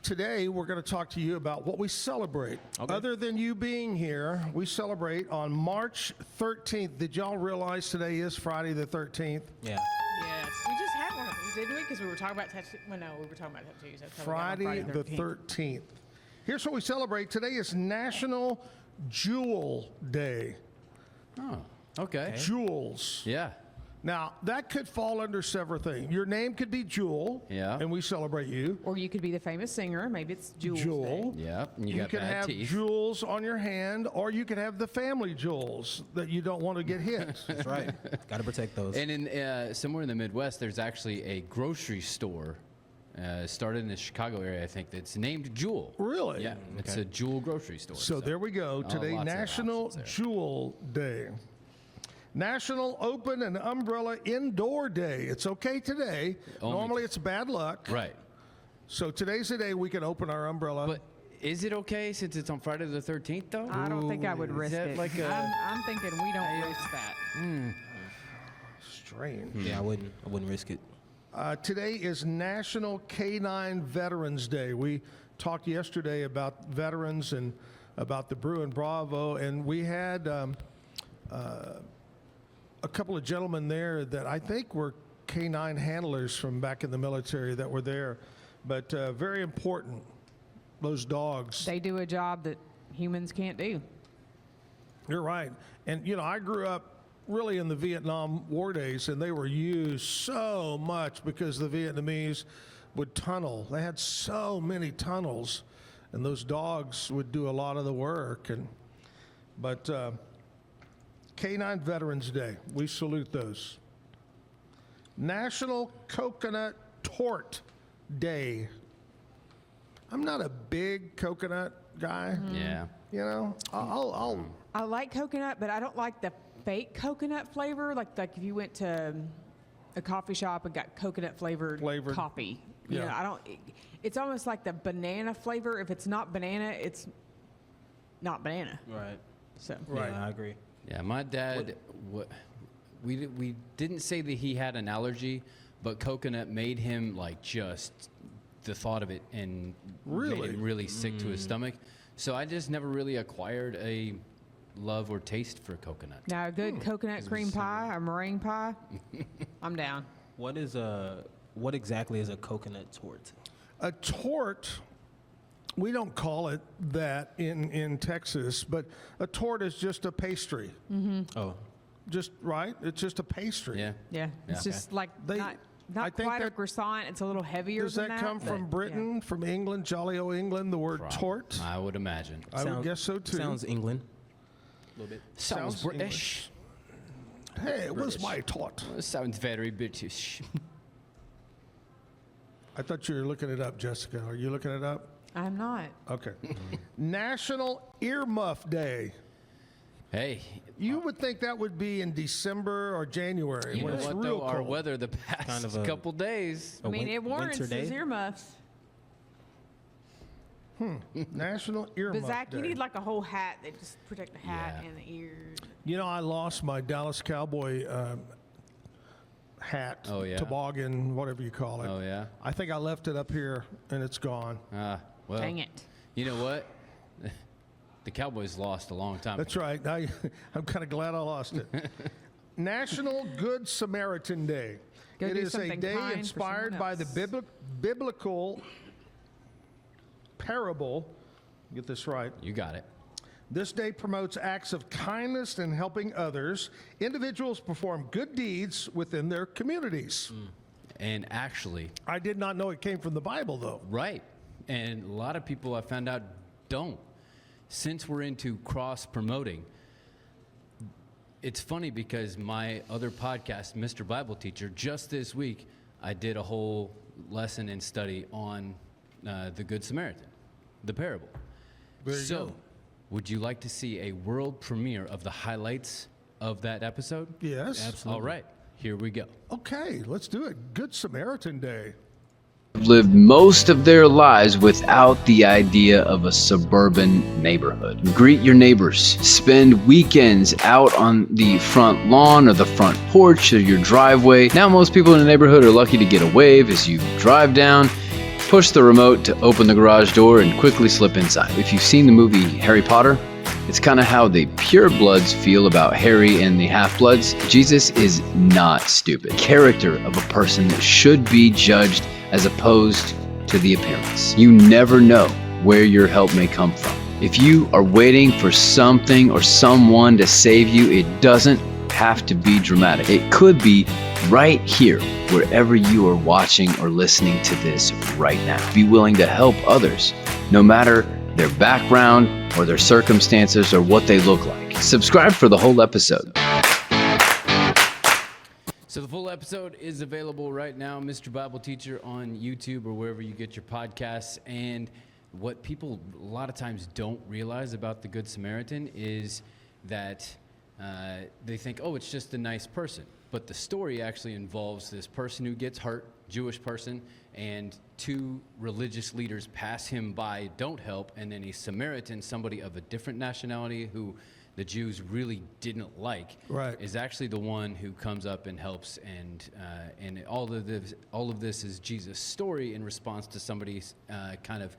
Speaker 1: today we're going to talk to you about what we celebrate.
Speaker 4: Okay.
Speaker 1: Other than you being here, we celebrate on March 13th. Did y'all realize today is Friday the 13th?
Speaker 4: Yeah.
Speaker 2: Yes, we just had one of those, didn't we? Because we were talking about tattoos. Well, no, we were talking about tattoos. That's how we got on
Speaker 1: Friday the 13th. Here's what we celebrate. Today is National Jewel Day.
Speaker 3: Oh, okay.
Speaker 1: Jewels.
Speaker 3: Yeah.
Speaker 1: Now, that could fall under several things. Your name could be Jewel.
Speaker 3: Yeah.
Speaker 1: And we celebrate you.
Speaker 2: Or you could be the famous singer. Maybe it's Jules.
Speaker 1: Jewel.
Speaker 2: Day.
Speaker 3: Yep. And you
Speaker 1: You
Speaker 3: got
Speaker 1: can
Speaker 3: bad
Speaker 1: have
Speaker 3: teeth.
Speaker 1: jewels on your hand, or you can have the family jewels that you don't want to get hit.
Speaker 4: That's right. Got to protect those.
Speaker 3: And in somewhere in the Midwest, there's actually a grocery store started in the Chicago area, I think, that's named Jewel.
Speaker 1: Really?
Speaker 3: Yeah, it's a Jewel grocery store.
Speaker 1: So there we go. Today,
Speaker 3: lots of
Speaker 1: National
Speaker 3: options there.
Speaker 1: Jewel Day. National Open and Umbrella Indoor Day. It's okay today.
Speaker 3: Only
Speaker 1: Normally it's bad luck.
Speaker 3: Right.
Speaker 1: So today's the day we can open our umbrella.
Speaker 3: But is it okay since it's on Friday the 13th, though?
Speaker 2: I don't think I would risk
Speaker 3: that
Speaker 2: it.
Speaker 3: like a-
Speaker 2: I'm thinking we don't risk that.
Speaker 1: Strange.
Speaker 4: Yeah, I wouldn't risk it.
Speaker 1: Today is National Canine Veterans Day. We talked yesterday about veterans and about the Bruin Bravo, and we had a couple of gentlemen there that I think were canine handlers from back in the military that were there. But very important, those dogs.
Speaker 2: They do a job that humans can't do.
Speaker 1: You're right. And, you know, I grew up really in the Vietnam War days, and they were used so much because the Vietnamese would tunnel. They had so many tunnels, and those dogs would do a lot of the work. But Canine Veterans Day, we salute those. National Coconut Tort Day. I'm not a big coconut guy.
Speaker 3: Yeah.
Speaker 1: You know, I'll
Speaker 2: I like coconut, but I don't like the fake coconut flavor. Like if you went to a coffee shop and got coconut flavored coffee. You
Speaker 1: Yeah.
Speaker 2: know, I don't. It's almost like the banana flavor. If it's not banana, it's not banana.
Speaker 4: Right.
Speaker 2: So
Speaker 1: Right.
Speaker 4: Yeah, I agree.
Speaker 3: Yeah, my dad, we didn't say that he had an allergy, but coconut made him like just the thought of it and
Speaker 1: Really?
Speaker 3: made him really sick to his stomach. So I just never really acquired a love or taste for coconut.
Speaker 2: now a good coconut cream pie or meringue pie, I'm down.
Speaker 4: What exactly is a coconut tort?
Speaker 1: A tort, we don't call it that in Texas, but a tort is just a pastry.
Speaker 4: Oh,
Speaker 1: Just, right? It's just a pastry.
Speaker 3: Yeah.
Speaker 2: Yeah, it's
Speaker 3: Yeah.
Speaker 2: just like
Speaker 1: They-
Speaker 2: not
Speaker 1: I think
Speaker 2: quite a
Speaker 1: that-
Speaker 2: croissant. It's a little heavier
Speaker 1: Does
Speaker 2: than
Speaker 1: that
Speaker 2: that.
Speaker 1: come from
Speaker 2: but-
Speaker 1: Britain, from England, jolly old England, the word tort?
Speaker 3: I would imagine.
Speaker 1: I would guess so too.
Speaker 4: Sounds England. A little bit.
Speaker 1: Sounds
Speaker 3: British.
Speaker 1: Hey, it was my tort.
Speaker 3: Sounds very British.
Speaker 1: I thought you were looking it up, Jessica. Are you looking it up?
Speaker 2: I'm not.
Speaker 1: Okay. National Earmuff Day.
Speaker 3: Hey,
Speaker 1: You would think that would be in December or January
Speaker 3: you
Speaker 1: when
Speaker 3: know
Speaker 1: it's
Speaker 3: what
Speaker 1: real
Speaker 3: though? Our
Speaker 1: cold.
Speaker 3: weather the past
Speaker 4: Kind of a-
Speaker 3: couple days.
Speaker 2: I mean, it warrants
Speaker 4: winter
Speaker 2: his
Speaker 4: day?
Speaker 2: earmuffs.
Speaker 1: National Earmuff
Speaker 2: But Zach,
Speaker 1: Day.
Speaker 2: you need like a whole hat that just protect the hat
Speaker 3: Yeah.
Speaker 2: and the ears.
Speaker 1: You know, I lost my Dallas Cowboy hat,
Speaker 3: Oh, yeah?
Speaker 1: toboggan, whatever you call it.
Speaker 3: Oh yeah.
Speaker 1: I think I left it up here and it's gone.
Speaker 3: Well,
Speaker 2: Dang it.
Speaker 3: You know what? The Cowboys lost a long time
Speaker 1: That's
Speaker 3: ago.
Speaker 1: right. I'm kind of glad I lost it. National Good Samaritan Day.
Speaker 2: Go
Speaker 1: It
Speaker 2: do
Speaker 1: is a
Speaker 2: something
Speaker 1: day
Speaker 2: kind for
Speaker 1: inspired
Speaker 2: someone
Speaker 1: by the
Speaker 2: else.
Speaker 1: biblical parable. Get this right.
Speaker 3: You got it.
Speaker 1: This day promotes acts of kindness and helping others. Individuals perform good deeds within their communities.
Speaker 3: And actually,
Speaker 1: I did not know it came from the Bible, though.
Speaker 3: right. And a lot of people I found out don't. Since we're into cross promoting, it's funny because my other podcast, Mr. Bible Teacher, just this week, I did a whole lesson and study on the Good Samaritan, the parable.
Speaker 1: There you
Speaker 3: so,
Speaker 1: go.
Speaker 3: would you like to see a world premiere of the highlights of that episode?
Speaker 1: Yes.
Speaker 3: All right, here we go.
Speaker 1: Okay, let's do it. Good Samaritan Day.
Speaker 7: Lived most of their lives without the idea of a suburban neighborhood. Greet your neighbors. Spend weekends out on the front lawn or the front porch or your driveway. Now most people in the neighborhood are lucky to get a wave as you drive down, push the remote to open the garage door, and quickly slip inside. If you've seen the movie Harry Potter, it's kind of how the purebloods feel about Harry and the half-bloods. Jesus is not stupid. Character of a person should be judged as opposed to the appearance. You never know where your help may come from. If you are waiting for something or someone to save you, it doesn't have to be dramatic. It could be right here, wherever you are watching or listening to this right now. Be willing to help others, no matter their background or their circumstances or what they look like. Subscribe for the whole episode.
Speaker 3: So the full episode is available right now, Mr. Bible Teacher, on YouTube or wherever you get your podcasts. And what people a lot of times don't realize about the Good Samaritan is that they think, oh, it's just a nice person. But the story actually involves this person who gets hurt, Jewish person, and two religious leaders pass him by, don't help, and then a Samaritan, somebody of a different nationality who the Jews really didn't like,
Speaker 1: Right.
Speaker 3: is actually the one who comes up and helps, and all of this is Jesus' story in response to somebody kind of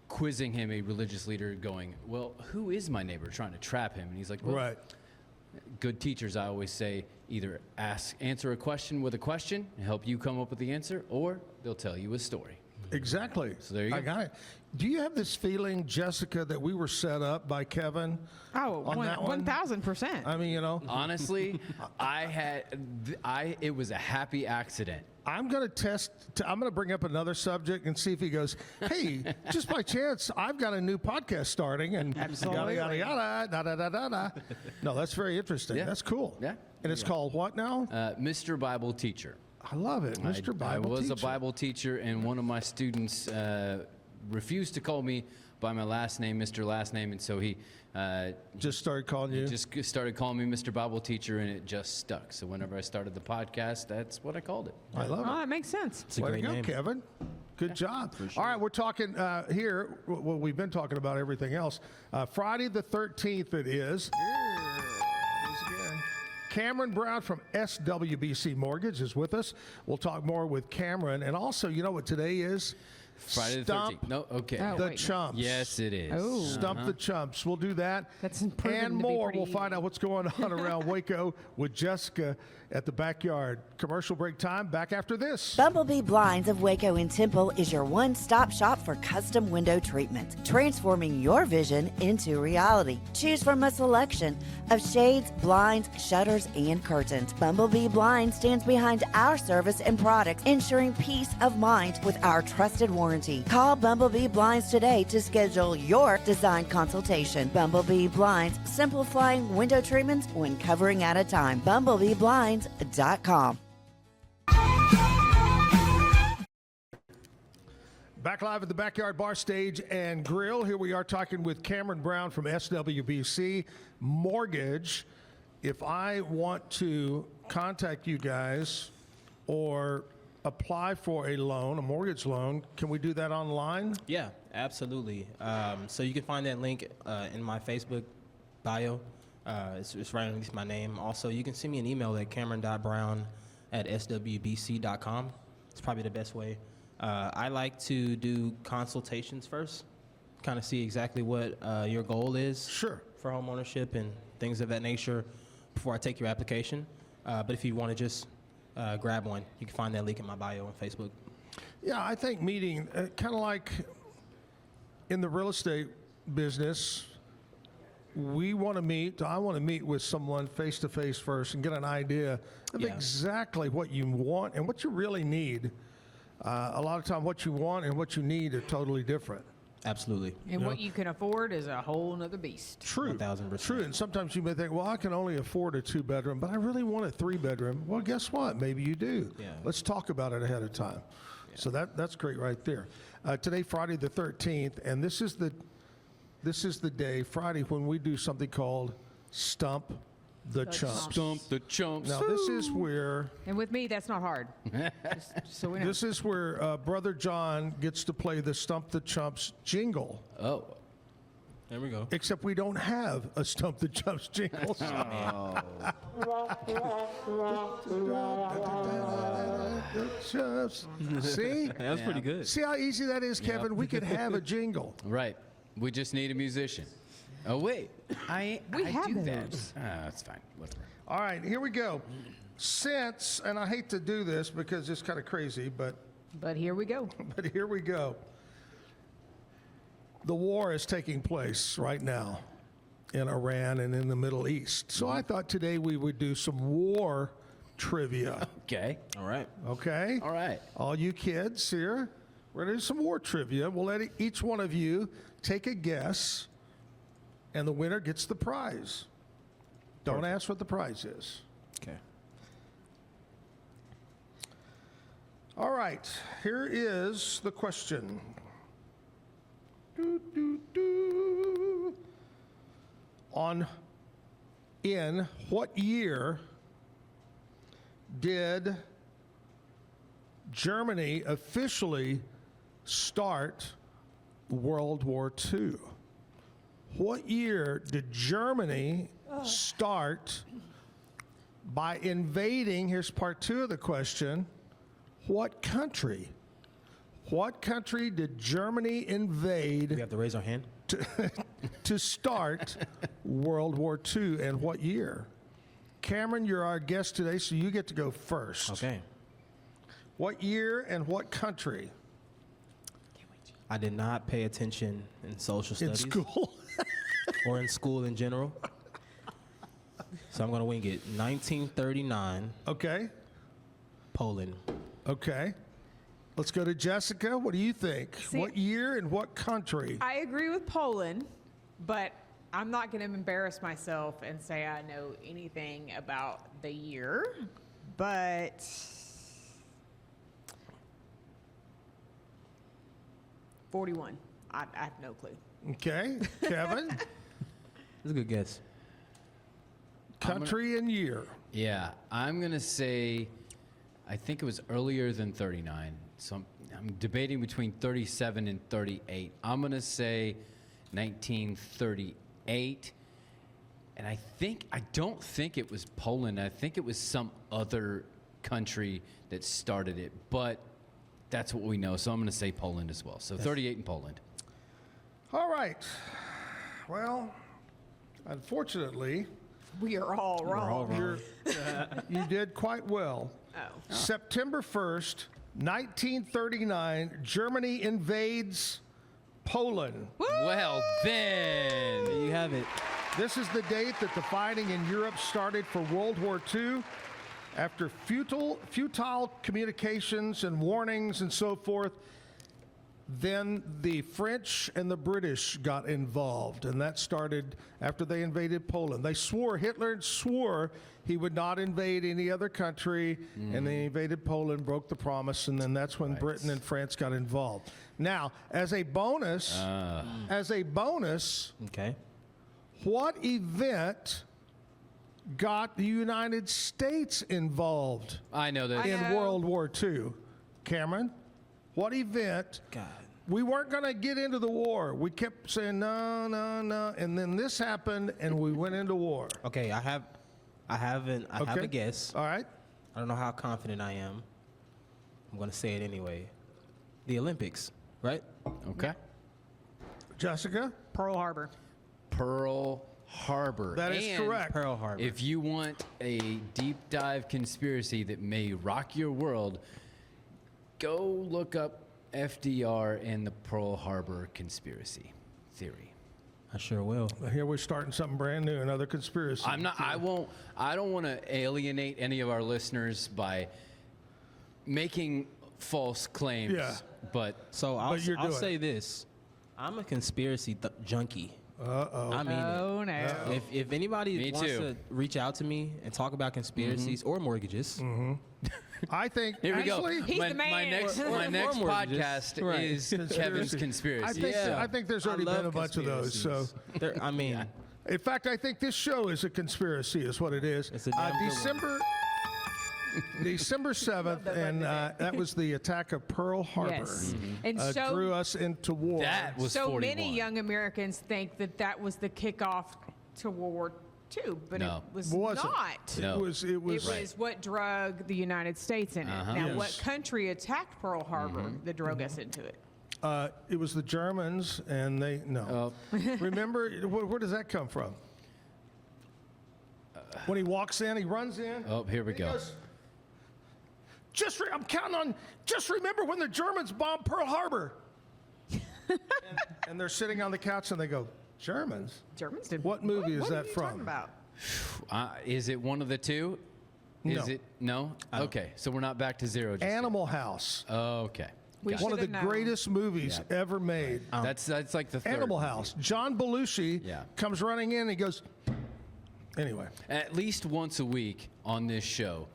Speaker 3: quizzing him, a religious leader, going, well, who is my neighbor, trying to trap him? And he's like, well,
Speaker 1: Right.
Speaker 3: good teachers, I always say, either answer a question with a question and help you come up with the answer, or they'll tell you a story.
Speaker 1: Exactly.
Speaker 3: So there you
Speaker 1: I
Speaker 3: go.
Speaker 1: got it. Do you have this feeling, Jessica, that we were set up by Kevin?
Speaker 2: Oh,
Speaker 1: On that one?
Speaker 2: 1,000%.
Speaker 1: I mean,
Speaker 3: Honestly, it was a happy accident.
Speaker 1: I'm going to bring up another subject and see if he goes, hey, just by chance, I've got a new podcast starting and yada, yada, yada, da, da, da, da, da. No, that's very interesting.
Speaker 3: Yeah.
Speaker 1: That's cool.
Speaker 3: Yeah.
Speaker 1: And it's called what now?
Speaker 3: Mr. Bible Teacher.
Speaker 1: I love it, Mr. Bible
Speaker 3: I was
Speaker 1: Teacher.
Speaker 3: a Bible teacher, and one of my students refused to call me by my last name, Mr. Last Name, and so he
Speaker 1: Just started calling you?
Speaker 3: just started calling me Mr. Bible Teacher, and it just stuck. So whenever I started the podcast, that's what I called it.
Speaker 1: I love
Speaker 2: Oh,
Speaker 1: it.
Speaker 2: that makes sense.
Speaker 4: It's a
Speaker 1: Way to
Speaker 4: great
Speaker 1: go,
Speaker 4: name.
Speaker 1: Kevin. Good job. All right, we're talking here. Well, we've been talking about everything else. Friday the 13th, it is. Again. Cameron Brown from SWBC Mortgage is with us. We'll talk more with Cameron. And also, you know what today is?
Speaker 3: Friday the
Speaker 1: Stump
Speaker 3: 13th. No, okay.
Speaker 2: Oh.
Speaker 1: the
Speaker 2: wait, no.
Speaker 1: Chumps.
Speaker 3: Yes, it is.
Speaker 2: Oh.
Speaker 1: Stump the Chumps. We'll do that.
Speaker 2: That's proven
Speaker 1: and
Speaker 2: to be
Speaker 1: more.
Speaker 2: pretty
Speaker 1: We'll find
Speaker 2: easy.
Speaker 1: out what's going on around Waco with Jessica at the backyard. Commercial break time. Back after this.
Speaker 8: Bumblebee Blinds of Waco and Temple is your one-stop shop for custom window treatment, transforming your vision into reality. Choose from a selection of shades, blinds, shutters, and curtains. Bumblebee Blinds stands behind our service and products, ensuring peace of mind with our trusted warranty. Call Bumblebee Blinds today to schedule your design consultation. Bumblebee Blinds, simplifying window treatments one covering at a time. BumblebeeBlinds.com.
Speaker 1: Back live at the Backyard Bar Stage and Grill. Here we are talking with Cameron Brown from SWBC Mortgage. If I want to contact you guys or apply for a loan, a mortgage loan, can we do that online?
Speaker 4: Yeah, absolutely. So you can find that link in my Facebook bio. It's right underneath my name. Also, you can send me an email at cameron.brown@swbc.com. It's probably the best way. I like to do consultations first, kind of see exactly what your goal is
Speaker 1: Sure.
Speaker 4: for home ownership and things of that nature before I take your application. But if you want to just grab one, you can find that link in my bio on Facebook.
Speaker 1: Yeah, I think meeting, kind of like in the real estate business, I want to meet with someone face to face first and get an idea of
Speaker 4: Yeah.
Speaker 1: exactly what you want and what you really need. A lot of time, what you want and what you need are totally different.
Speaker 4: Absolutely.
Speaker 2: And what you can afford is a whole nother beast.
Speaker 1: True.
Speaker 4: 1000%.
Speaker 1: True. And sometimes you may think, well, I can only afford a 2-bedroom, but I really want a 3-bedroom. Well, guess what? Maybe you do.
Speaker 4: Yeah.
Speaker 1: Let's talk about it ahead of time. So that's great right there. Today, Friday the 13th, and this is the day, Friday, when we do something called Stump the Chumps.
Speaker 3: Stump the Chumps.
Speaker 1: Now, this is where
Speaker 2: And with me, that's not hard. just so we know.
Speaker 1: this is where Brother John gets to play the Stump the Chumps jingle.
Speaker 3: Oh.
Speaker 4: There we go.
Speaker 1: Except we don't have a Stump the Chumps jingle. See?
Speaker 4: That's pretty good.
Speaker 1: See how easy that is, Kevin? We could have a jingle.
Speaker 3: Right. We just need a musician. Oh, wait. I
Speaker 2: have
Speaker 3: do that.
Speaker 2: those.
Speaker 3: That's fine. Whatever.
Speaker 1: All right, here we go. Since, and I hate to do this because it's kind of crazy, but
Speaker 2: Here we go.
Speaker 1: here we go. The war is taking place right now. in Iran and in the Middle East. So I thought today we would do some war trivia.
Speaker 3: Okay.
Speaker 4: All right.
Speaker 1: Okay?
Speaker 3: All right.
Speaker 1: All you kids here, we're going to do some war trivia. We'll let each one of you take a guess, and the winner gets the prize. Don't ask what the prize is.
Speaker 4: Okay.
Speaker 1: All right, here is the question. In what year did Germany officially start World War II? What year did Germany start by invading? Here's part two of the question. What country? What country did Germany
Speaker 4: We
Speaker 1: invade
Speaker 4: have to raise our hand.
Speaker 1: to start World War II, and what year? Cameron, you're our guest today, so you get to go first.
Speaker 4: Okay.
Speaker 1: What year and what country?
Speaker 4: I did not pay attention in social
Speaker 1: In
Speaker 4: studies
Speaker 1: school?
Speaker 4: or in school in general. So I'm going to wing it. 1939,
Speaker 1: Okay.
Speaker 4: Poland.
Speaker 1: Okay. Let's go to Jessica. What do you think?
Speaker 2: See-
Speaker 1: What year and what country?
Speaker 2: I agree with Poland, but I'm not going to embarrass myself and say I know anything about the year. But 41. I have no clue.
Speaker 1: Okay. Kevin?
Speaker 4: That's a good guess.
Speaker 1: Country and year.
Speaker 3: Yeah, I'm going to say, I think it was earlier than 39. So I'm debating between 37 and 38. I'm going to say 1938. And I don't think it was Poland. I think it was some other country that started it. But that's what we know. So I'm going to say Poland as well. So 38 in Poland.
Speaker 1: All right. Well, unfortunately,
Speaker 2: We are all wrong.
Speaker 1: you did quite well.
Speaker 2: Oh.
Speaker 1: September 1st, 1939, Germany invades Poland.
Speaker 3: Well, then.
Speaker 4: There you have it.
Speaker 1: This is the date that the fighting in Europe started for World War II. After futile communications and warnings and so forth, then the French and the British got involved, and that started after they invaded Poland. Hitler swore he would not invade any other country, and they invaded Poland, broke the promise, and then that's when Britain and France got involved. Now, as a bonus,
Speaker 4: Okay.
Speaker 1: what event got the United States involved
Speaker 3: I know that.
Speaker 1: in
Speaker 2: know.
Speaker 1: World War II? Cameron, what event?
Speaker 4: God.
Speaker 1: We weren't going to get into the war. We kept saying no, no, no, and then this happened, and we went into war.
Speaker 4: Okay, I have a guess.
Speaker 1: All right.
Speaker 4: I don't know how confident I am. I'm going to say it anyway. The Olympics, right?
Speaker 3: Okay.
Speaker 1: Jessica?
Speaker 2: Pearl Harbor.
Speaker 3: Pearl Harbor.
Speaker 1: That is
Speaker 3: And
Speaker 1: correct.
Speaker 4: Pearl Harbor.
Speaker 3: If you want a deep dive conspiracy that may rock your world, go look up FDR and the Pearl Harbor conspiracy theory.
Speaker 4: I sure will.
Speaker 1: Here we're starting something brand new, another conspiracy.
Speaker 3: I don't want to alienate any of our listeners by making false claims.
Speaker 1: Yeah.
Speaker 3: But
Speaker 4: So I'll
Speaker 1: But you're doing
Speaker 4: say
Speaker 1: it.
Speaker 4: this. I'm a conspiracy junkie.
Speaker 1: Uh-oh.
Speaker 4: I mean
Speaker 2: Oh, no.
Speaker 4: it. If anybody
Speaker 3: Me
Speaker 4: wants
Speaker 3: too.
Speaker 4: to reach out to me and talk about conspiracies or mortgages,
Speaker 1: I think
Speaker 3: here we
Speaker 1: actually,
Speaker 3: go.
Speaker 2: He's
Speaker 3: My
Speaker 2: the man.
Speaker 3: next
Speaker 4: Or
Speaker 3: next
Speaker 4: mortgages.
Speaker 3: podcast
Speaker 4: Right.
Speaker 3: is Kevin's conspiracy.
Speaker 1: I think there's
Speaker 4: I
Speaker 1: already
Speaker 4: love
Speaker 1: been a bunch of those. So,
Speaker 4: conspiracies. I mean,
Speaker 1: in fact, I think this show is a conspiracy, is what it is.
Speaker 4: It's a damn good one.
Speaker 1: December 7th, and that was the attack of Pearl Harbor.
Speaker 2: Yes. And
Speaker 1: Drew us into war.
Speaker 3: That was
Speaker 2: so
Speaker 3: 41.
Speaker 2: many young Americans think that that was the kickoff to World War II, but
Speaker 3: No.
Speaker 2: it was
Speaker 1: Wasn't.
Speaker 2: not.
Speaker 3: No.
Speaker 1: It was.
Speaker 2: It was what drug the United States in it. Now,
Speaker 1: Yes.
Speaker 2: what country attacked Pearl Harbor that drug us into it?
Speaker 1: It was the Germans, and they no. Remember, where does that come from? When he walks in, he runs in.
Speaker 3: Oh, here we
Speaker 1: he
Speaker 3: go.
Speaker 1: goes, I'm counting on. Just remember when the Germans bombed Pearl Harbor. and they're sitting on the couch, and they go, Germans?
Speaker 2: Germans did.
Speaker 1: What movie is
Speaker 2: what
Speaker 1: that
Speaker 2: are you
Speaker 1: from?
Speaker 2: Talking about?
Speaker 3: Is it one of the two?
Speaker 1: No.
Speaker 3: Is it no? Okay, so we're not back to zero. Just yet.
Speaker 1: Animal House.
Speaker 3: Okay.
Speaker 2: We
Speaker 3: Got
Speaker 1: One of the
Speaker 2: should've known.
Speaker 1: greatest movies ever made.
Speaker 3: That's like the third.
Speaker 1: Animal House. John Belushi
Speaker 3: Yeah.
Speaker 1: comes running in and he goes, anyway,
Speaker 3: At least once a week on this show,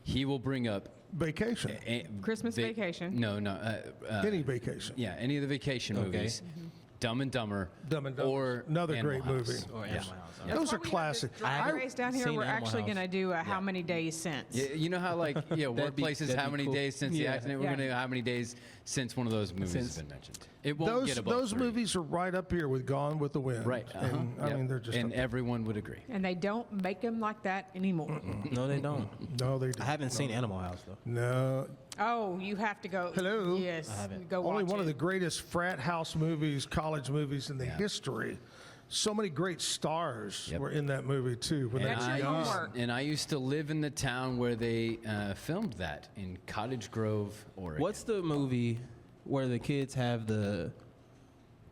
Speaker 3: he will bring up
Speaker 1: vacation.
Speaker 2: Christmas Vacation.
Speaker 3: No,
Speaker 1: Any vacation.
Speaker 3: yeah, any of the vacation movies. Dumb and Dumber.
Speaker 1: Dumb and Dumber.
Speaker 3: Or
Speaker 1: Another
Speaker 3: Animal
Speaker 1: great
Speaker 3: House.
Speaker 1: movie.
Speaker 4: Or Animal House.
Speaker 2: That's
Speaker 1: Those
Speaker 2: why
Speaker 1: are
Speaker 2: we have
Speaker 1: classic.
Speaker 2: this drag race down here.
Speaker 4: seen
Speaker 2: We're
Speaker 4: Animal
Speaker 2: actually
Speaker 4: House.
Speaker 2: going to do a how many days since.
Speaker 3: You know how like
Speaker 4: That'd be-
Speaker 3: workplaces
Speaker 4: that'd
Speaker 3: how
Speaker 4: be
Speaker 3: many
Speaker 4: cool.
Speaker 3: days since the
Speaker 4: Yeah.
Speaker 3: accident? We're
Speaker 2: Yeah.
Speaker 3: gonna do how many days since one of those movies has been mentioned. It won't
Speaker 1: Those
Speaker 3: get above
Speaker 1: those
Speaker 3: 3.
Speaker 1: movies are right up here with Gone with the Wind.
Speaker 3: Right.
Speaker 1: And, I
Speaker 3: Yep.
Speaker 1: mean, they're just.
Speaker 3: and
Speaker 1: up-
Speaker 3: everyone would agree.
Speaker 2: And they don't make them like that anymore.
Speaker 4: No, they don't.
Speaker 1: no, they don't.
Speaker 4: I haven't seen Animal House though.
Speaker 1: No.
Speaker 2: Oh, you have to go.
Speaker 1: Hello?
Speaker 2: Yes.
Speaker 4: I haven't.
Speaker 2: Go watch
Speaker 1: Only one
Speaker 2: it.
Speaker 1: of the greatest frat house movies, college movies in the history. So many great stars
Speaker 3: Yep.
Speaker 1: were in that movie too. When they
Speaker 2: That's
Speaker 1: were
Speaker 2: your
Speaker 1: young.
Speaker 2: homework.
Speaker 3: And I used to live in the town where they filmed that in Cottage Grove, Oregon.
Speaker 4: What's the movie where the kids have the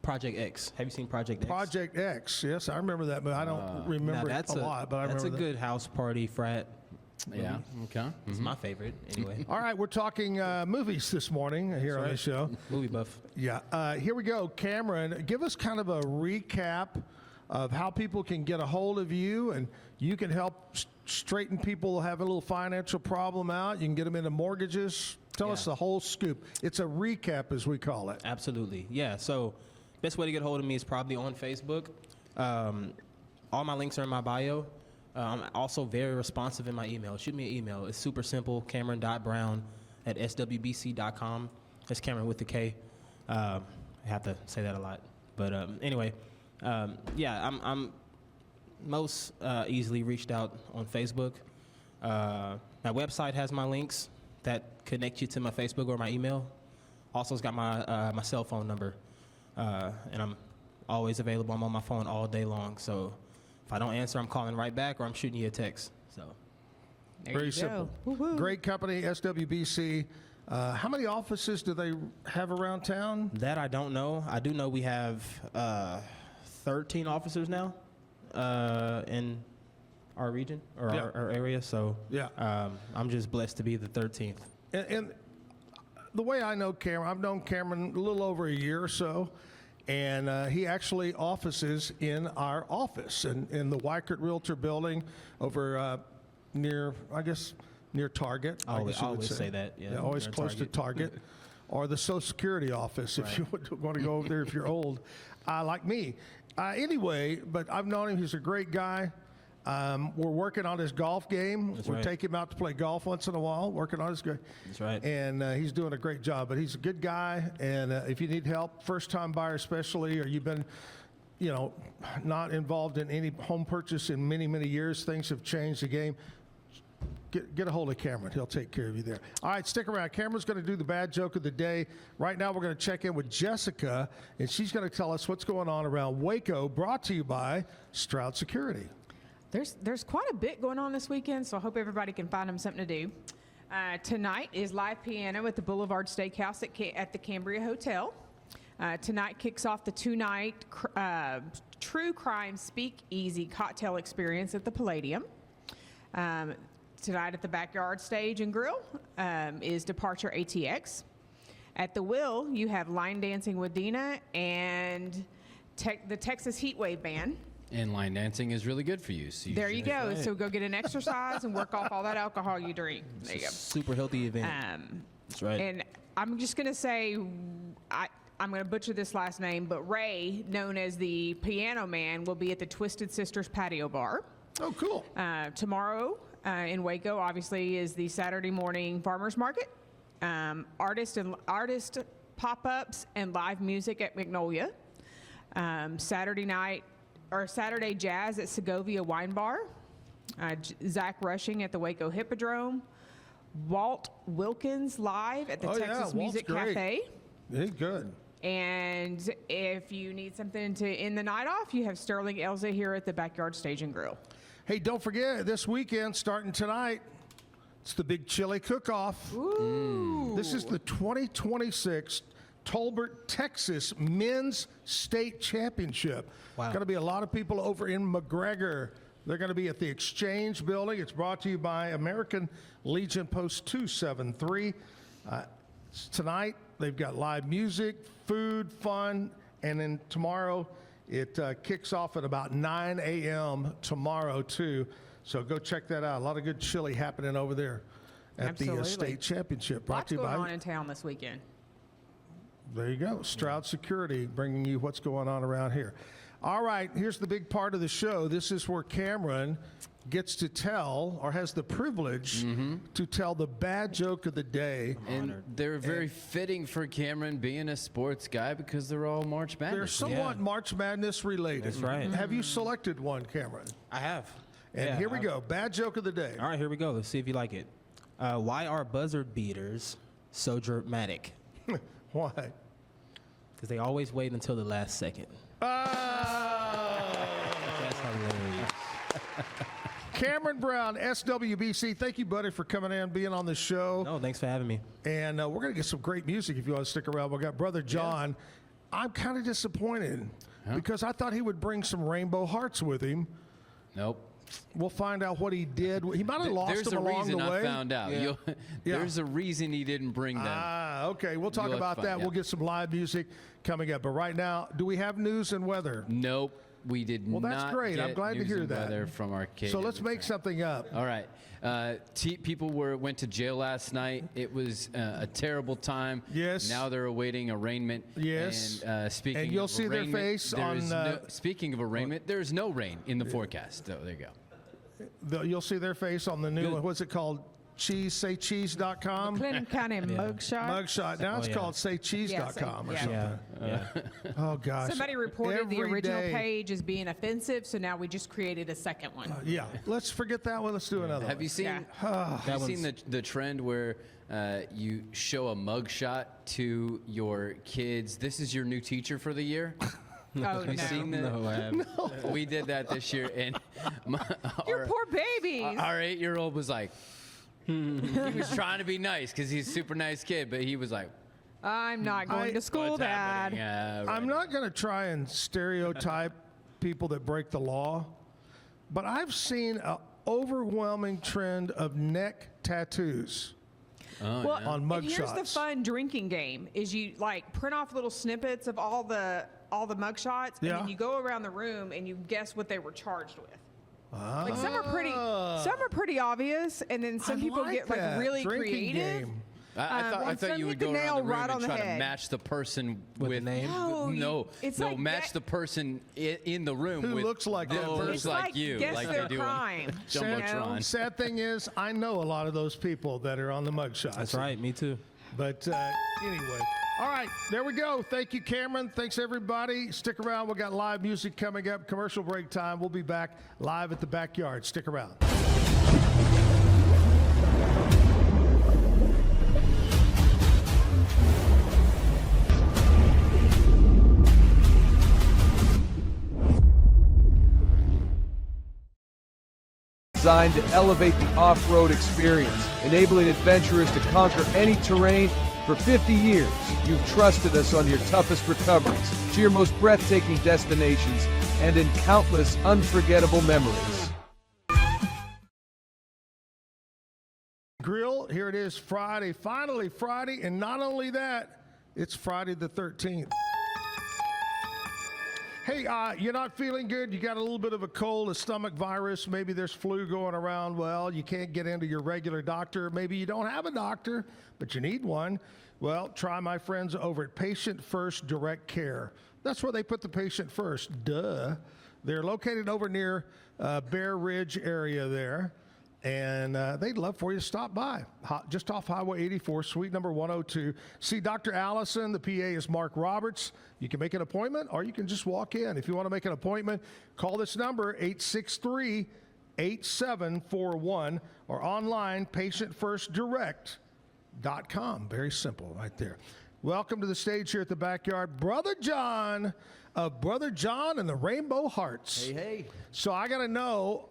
Speaker 4: Project X? Have you seen Project X?
Speaker 1: Project X. Yes, I remember that, but I don't remember it a lot. But I
Speaker 4: that's
Speaker 1: remember
Speaker 4: a good house party frat.
Speaker 3: Yeah. Okay.
Speaker 4: It's my favorite anyway.
Speaker 1: All right, we're talking movies this morning here on the show.
Speaker 4: Movie buff.
Speaker 1: Yeah, here we go. Cameron, give us kind of a recap of how people can get a hold of you, and you can help straighten people who have a little financial problem out. You can get them into mortgages. Tell us the whole scoop. It's a recap, as we call it.
Speaker 4: Absolutely. Yeah. So, best way to get a hold of me is probably on Facebook. All my links are in my bio. I'm also very responsive in my email. Shoot me an email. It's super simple. Cameron.brown@swbc.com. That's Cameron with the K. I have to say that a lot. But anyway, yeah, I'm most easily reached out on Facebook. My website has my links that connect you to my Facebook or my email. Also, it's got my my cell phone number, and I'm always available. I'm on my phone all day long. So if I don't answer, I'm calling right back or I'm shooting you a text. So
Speaker 2: There
Speaker 1: Very
Speaker 2: you
Speaker 1: simple.
Speaker 2: go. Woo-hoo.
Speaker 1: Great company, SWBC. How many offices do they have around town?
Speaker 4: that I don't know. I do know we have 13 officers now in our region or
Speaker 1: Yeah.
Speaker 4: our area. So
Speaker 1: Yeah.
Speaker 4: I'm just blessed to be the 13th.
Speaker 1: And the way I know Cameron, I've known Cameron a little over a year or so, and he actually offices in our office in the Weichert Realtor building over near, I guess, near Target.
Speaker 4: I always,
Speaker 1: guess you would
Speaker 4: say that. Yeah,
Speaker 1: always
Speaker 4: near
Speaker 1: close to Target. Or the Social Security office if you want to go over there if you're old, like me. Anyway, but I've known him. He's a great guy. We're working on his golf game.
Speaker 4: That's
Speaker 1: we
Speaker 4: right.
Speaker 1: take him out to play golf once in a while, working on his game.
Speaker 4: That's right.
Speaker 1: And he's doing a great job. But he's a good guy. And if you need help, first-time buyer especially, or you've been, not involved in any home purchase in many, many years, things have changed the game. Get a hold of Cameron. He'll take care of you there. All right, stick around. Cameron's going to do the bad joke of the day. Right now, we're going to check in with Jessica, and she's going to tell us what's going on around Waco, brought to you by Stroud Security.
Speaker 2: There's quite a bit going on this weekend, so I hope everybody can find them something to do. Tonight is live piano at the Boulevard Steakhouse at the Cambria Hotel. Tonight kicks off the two-night True Crime Speakeasy cocktail experience at the Palladium. Tonight at the Backyard Stage and Grill is Departure ATX. At the Will, you have line dancing with Dina and the Texas Heatwave Band.
Speaker 3: And line dancing is really good for you. So
Speaker 2: There you
Speaker 3: should-
Speaker 2: go. So go get an exercise and work off all that alcohol you drink. There you go.
Speaker 4: Super healthy event. That's right.
Speaker 2: And I'm just going to say, I'm going to butcher this last name, but Ray, known as the Piano Man, will be at the Twisted Sisters Patio Bar.
Speaker 1: Oh, cool.
Speaker 2: Tomorrow in Waco, obviously, is the Saturday morning farmers market. Artist pop-ups and live music at Magnolia. Saturday jazz at Segovia Wine Bar. Zach Rushing at the Waco Hippodrome. Walt Wilkins live at the Texas
Speaker 1: Walt's
Speaker 2: Music
Speaker 1: great.
Speaker 2: Cafe.
Speaker 1: He's good.
Speaker 2: And if you need something to end the night off, you have Sterling Elza here at the Backyard Stage and Grill.
Speaker 1: Hey, don't forget, this weekend, starting tonight, it's the Big Chili Cook-Off.
Speaker 2: Ooh.
Speaker 1: This is the 2026 Tolbert, Texas Men's State Championship.
Speaker 4: Wow.
Speaker 1: Going to be a lot of people over in McGregor. They're going to be at the Exchange Building. It's brought to you by American Legion Post 273. Tonight, they've got live music, food, fun, and then tomorrow it kicks off at about 9 a.m. tomorrow, too. So go check that out. A lot of good chili happening over there at the
Speaker 2: Absolutely.
Speaker 1: state championship. Brought
Speaker 2: Lots
Speaker 1: to you
Speaker 2: going
Speaker 1: by.
Speaker 2: on in town this weekend.
Speaker 1: There you go. Stroud Security bringing you what's going on around here. All right, here's the big part of the show. This is where Kameron gets to tell, or has the privilege to tell the bad joke of the day.
Speaker 3: And they're very fitting for Cameron being a sports guy because they're all March Madness.
Speaker 1: They're somewhat March Madness related.
Speaker 4: That's right.
Speaker 1: Have you selected one, Cameron?
Speaker 4: I have.
Speaker 1: And
Speaker 4: Yeah,
Speaker 1: here we go. Bad joke of the day.
Speaker 4: All right, here we go. Let's see if you like it. Why are buzzard beaters so dramatic?
Speaker 1: Why?
Speaker 4: Because they always wait until the last second.
Speaker 1: Oh!
Speaker 4: That's hilarious.
Speaker 1: Cameron Brown, SWBC. Thank you, buddy, for coming in, being on the show.
Speaker 4: No, thanks for having me.
Speaker 1: And we're going to get some great music if you want to stick around. We've got Brother John. I'm kind of disappointed because I thought he would bring some rainbow hearts with him.
Speaker 3: Nope.
Speaker 1: We'll find out what he did. He might have lost
Speaker 3: There's
Speaker 1: them
Speaker 3: a
Speaker 1: along
Speaker 3: reason
Speaker 1: the way.
Speaker 3: I found out.
Speaker 1: Yeah.
Speaker 3: There's a reason he didn't bring them.
Speaker 1: Ah, okay. We'll talk
Speaker 3: You'll
Speaker 1: about
Speaker 3: find-
Speaker 1: that.
Speaker 3: yeah.
Speaker 1: We'll get some live music coming up. But right now, do we have news and weather?
Speaker 3: Nope, we did
Speaker 1: Well,
Speaker 3: not.
Speaker 1: that's great. I'm
Speaker 3: get
Speaker 1: glad to
Speaker 3: news
Speaker 1: hear
Speaker 3: and
Speaker 1: that.
Speaker 3: weather from our
Speaker 1: So let's make something up.
Speaker 3: All right. People went to jail last night. It was a terrible time.
Speaker 1: Yes.
Speaker 3: Now they're awaiting arraignment.
Speaker 1: Yes.
Speaker 3: And speaking
Speaker 1: And you'll
Speaker 3: of
Speaker 1: see their
Speaker 3: arraignment,
Speaker 1: face
Speaker 3: there
Speaker 1: on,
Speaker 3: is speaking of arraignment, there's no rain in the forecast. So there you go.
Speaker 1: You'll see their face on the new, what's it called? Saycheese.com?
Speaker 2: Clinton County mugshot.
Speaker 1: Mugshot. Now it's
Speaker 4: yeah.
Speaker 1: called saycheese.com or
Speaker 2: Yeah.
Speaker 1: something.
Speaker 4: Yeah.
Speaker 1: Oh, gosh.
Speaker 2: Somebody reported the
Speaker 1: Every
Speaker 2: original
Speaker 1: day.
Speaker 2: page as being offensive, so now we just created a second one.
Speaker 1: Yeah. Let's forget that one. Let's do another
Speaker 3: Have
Speaker 1: one.
Speaker 3: you seen?
Speaker 2: Yeah.
Speaker 3: Have you seen the trend where you show a mugshot to your kids? This is your new teacher for the year.
Speaker 2: Oh,
Speaker 3: Have you
Speaker 2: no.
Speaker 3: seen that?
Speaker 4: No, I haven't.
Speaker 3: We did that this year, and
Speaker 2: Your poor babies.
Speaker 3: our 8-year-old was like, he was trying to be nice because he's a super nice kid, but he was like,
Speaker 2: I'm not going to school,
Speaker 3: "What's
Speaker 2: Dad.
Speaker 3: happening?" Yeah, right.
Speaker 1: I'm not going to try and stereotype people that break the law, but I've seen an overwhelming trend of neck tattoos.
Speaker 3: Oh,
Speaker 2: Well,
Speaker 3: yeah.
Speaker 1: On
Speaker 2: and here's the
Speaker 1: mugshots.
Speaker 2: fun drinking game: is you like print off little snippets of all the mugshots, and
Speaker 1: Yeah.
Speaker 2: then you go around the room and you guess what they were charged with. Like some are pretty obvious, and then some
Speaker 1: I
Speaker 2: people
Speaker 1: like
Speaker 2: get like
Speaker 1: that.
Speaker 2: really
Speaker 1: Drinking
Speaker 2: creative.
Speaker 1: game.
Speaker 3: I
Speaker 2: Well,
Speaker 3: thought
Speaker 2: some
Speaker 3: you
Speaker 2: hit
Speaker 3: would
Speaker 2: the
Speaker 3: go
Speaker 2: nail
Speaker 3: around the room
Speaker 2: right on
Speaker 3: and
Speaker 2: the
Speaker 3: try to
Speaker 2: head.
Speaker 3: match the person
Speaker 4: With the
Speaker 3: with
Speaker 4: name?
Speaker 2: No, it's
Speaker 3: no,
Speaker 2: like
Speaker 3: match
Speaker 2: that-
Speaker 3: the person in the room
Speaker 1: Who
Speaker 3: with
Speaker 1: looks like that
Speaker 3: looks
Speaker 1: person.
Speaker 2: It's
Speaker 3: like you,
Speaker 2: guess
Speaker 3: like
Speaker 2: their
Speaker 3: they do on
Speaker 2: crime.
Speaker 3: Jumbotron.
Speaker 1: Sad thing is, I know a lot of those people that are on the mugshots.
Speaker 4: That's right. Me too.
Speaker 1: But anyway, all right, there we go. Thank you, Cameron. Thanks, everybody. Stick around. We've got live music coming up. Commercial break time. We'll be back live at the backyard. Stick around.
Speaker 9: Designed to elevate the off-road experience, enabling adventurers to conquer any terrain. For 50 years, you've trusted us on your toughest recoveries, to your most breathtaking destinations, and in countless unforgettable memories.
Speaker 1: Grill, here it is, Friday. Finally, Friday. And not only that, it's Friday the 13th. Hey, you're not feeling good. You got a little bit of a cold, a stomach virus. Maybe there's flu going around. Well, you can't get into your regular doctor. Maybe you don't have a doctor, but you need one. Well, try my friends over at Patient First Direct Care. That's where they put the patient first. Duh. They're located over near Bear Ridge area there. And they'd love for you to stop by, just off Highway 84, suite number 102. See Dr. Allison. The PA is Mark Roberts. You can make an appointment, or you can just walk in. If you want to make an appointment, call this number, 863-8741, or online, patientfirstdirect.com. Very simple right there. Welcome to the stage here at the backyard, Brother John of Brother John and the Rainbow Hearts.
Speaker 10: Hey.
Speaker 1: So I got to know,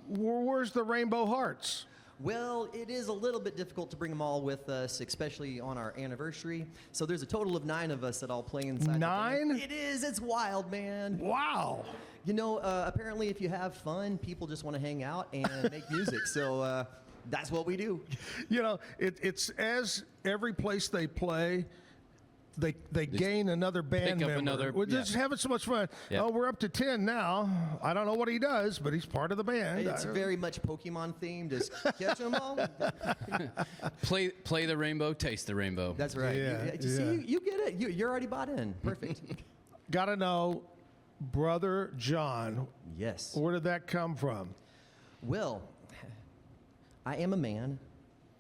Speaker 1: where's the Rainbow Hearts?
Speaker 10: Well, it is a little bit difficult to bring them all with us, especially on our anniversary. So there's a total of 9 of us that all play inside.
Speaker 1: 9?
Speaker 10: The band. It is. It's wild, man.
Speaker 1: Wow.
Speaker 10: You know, apparently if you have fun, people just want to hang out and make music. So that's what we do.
Speaker 1: You know, it's as every place they play, they gain another band
Speaker 3: pick up
Speaker 1: member.
Speaker 3: another-
Speaker 1: We're
Speaker 3: yeah.
Speaker 1: just having so much fun.
Speaker 3: Yeah.
Speaker 1: Oh, we're up to 10 now. I don't know what he does, but he's part of the band.
Speaker 10: It's very much Pokemon themed. Just catch them all.
Speaker 3: Play the rainbow, taste the rainbow.
Speaker 10: That's right.
Speaker 1: Yeah,
Speaker 10: You see, you get it. You're already bought in. Perfect.
Speaker 1: Got to know, Brother John.
Speaker 10: Yes.
Speaker 1: Where did that come from?
Speaker 10: Well, I am a man,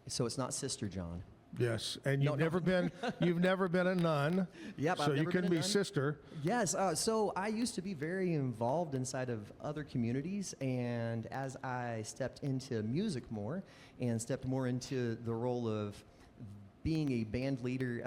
Speaker 10: so it's not Sister John.
Speaker 1: Yes, and
Speaker 10: No,
Speaker 1: you've
Speaker 10: no.
Speaker 1: never been a nun.
Speaker 10: Yep,
Speaker 1: so
Speaker 10: I've
Speaker 1: you
Speaker 10: never
Speaker 1: can
Speaker 10: been a
Speaker 1: be
Speaker 10: nun.
Speaker 1: sister.
Speaker 10: Yes, so I used to be very involved inside of other communities, and as I stepped into music more and stepped more into the role of being a band leader,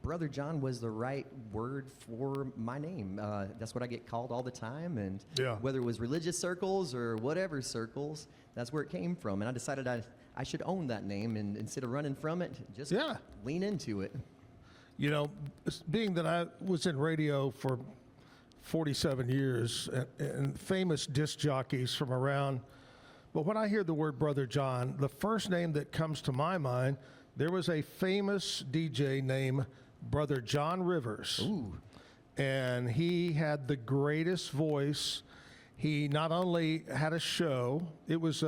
Speaker 10: Brother John was the right word for my name. That's what I get called all the time, and
Speaker 1: Yeah.
Speaker 10: whether it was religious circles or whatever circles, that's where it came from. And I decided I should own that name, and instead of running from it, just
Speaker 1: Yeah.
Speaker 10: lean into it.
Speaker 1: You know, being that I was in radio for 47 years and famous disc jockeys from around, but when I hear the word Brother John, the first name that comes to my mind, there was a famous DJ named Brother John Rivers.
Speaker 10: Ooh.
Speaker 1: And he had the greatest voice. He not only had a show, it was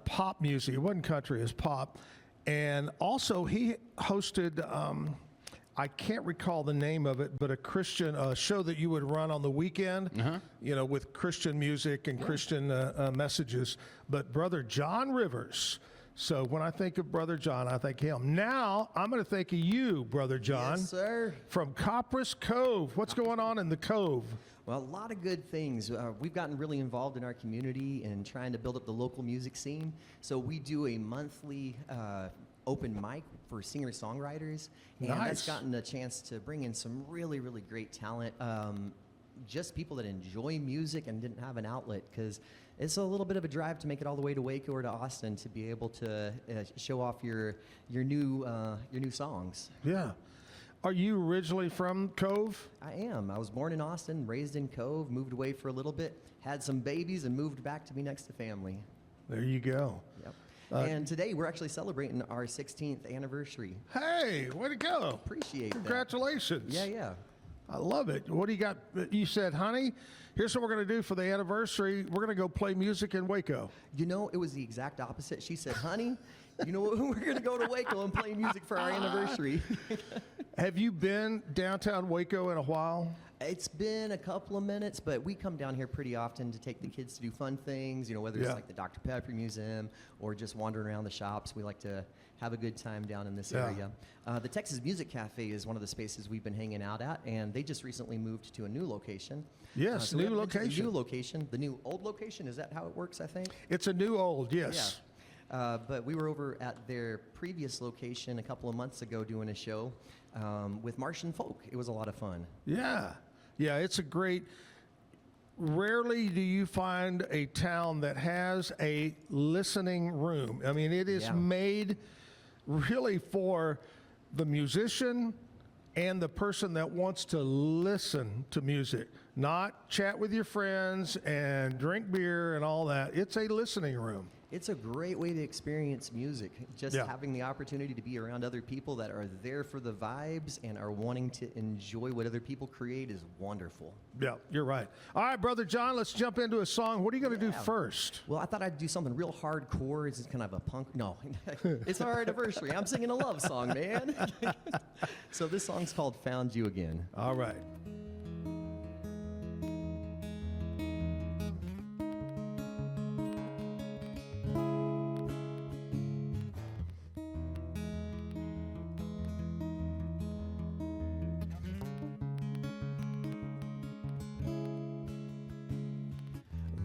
Speaker 1: pop music. It wasn't country, it was pop. And also he hosted, I can't recall the name of it, but a Christian show that you would run on the weekend, you know, with Christian music and Christian messages. But Brother John Rivers. So when I think of Brother John, I think him. Now I'm going to think of you, Brother John.
Speaker 10: Yes, sir.
Speaker 1: From Copperas Cove. What's going on in the Cove?
Speaker 10: Well, a lot of good things. We've gotten really involved in our community and trying to build up the local music scene. So we do a monthly open mic for singer-songwriters. And
Speaker 1: Nice.
Speaker 10: that's gotten a chance to bring in some really, really great talent. Just people that enjoy music and didn't have an outlet, because it's a little bit of a drive to make it all the way to Waco or to Austin to be able to show off your new songs.
Speaker 1: Yeah. Are you originally from Cove?
Speaker 10: I am. I was born in Austin, raised in Cove, moved away for a little bit, had some babies, and moved back to be next to family.
Speaker 1: There you go.
Speaker 10: Yep. And today we're actually celebrating our 16th anniversary.
Speaker 1: Hey, way to go.
Speaker 10: Appreciate that.
Speaker 1: Congratulations.
Speaker 10: Yeah.
Speaker 1: I love it. What do you got? You said, honey, here's what we're going to do for the anniversary. We're going to go play music in Waco.
Speaker 10: You know, it was the exact opposite. She said, honey, you know what? We're going to go to Waco and play music for our anniversary.
Speaker 1: Have you been downtown Waco in a while?
Speaker 10: It's been a couple of minutes, but we come down here pretty often to take the kids to do fun things, you know, whether it's
Speaker 1: Yeah.
Speaker 10: like the Dr. Pepper Museum or just wandering around the shops. We like to have a good time down in this
Speaker 1: Yeah.
Speaker 10: area. The Texas Music Cafe is one of the spaces we've been hanging out at, and they just recently moved to a new location.
Speaker 1: Yes,
Speaker 10: we
Speaker 1: new
Speaker 10: haven't been to
Speaker 1: location.
Speaker 10: The new location. The new old location, is that how it works, I think?
Speaker 1: It's a new old, yes.
Speaker 10: Yeah. But we were over at their previous location a couple of months ago doing a show with Martian folk. It was a lot of fun.
Speaker 1: Yeah. Yeah, it's a great. Rarely do you find a town that has a listening room. I mean, it is
Speaker 10: Yeah.
Speaker 1: made really for the musician and the person that wants to listen to music, not chat with your friends and drink beer and all that. It's a listening room.
Speaker 10: It's a great way to experience music. Just
Speaker 1: Yeah.
Speaker 10: having the opportunity to be around other people that are there for the vibes and are wanting to enjoy what other people create is wonderful.
Speaker 1: Yeah, you're right. All right, Brother John, let's jump into a song. What are you going to do
Speaker 10: Yeah.
Speaker 1: first?
Speaker 10: Well, I thought I'd do something real hardcore. It's kind of a punk. No, it's our anniversary. I'm singing a love song, man. So this song's called Found You Again.
Speaker 1: All right.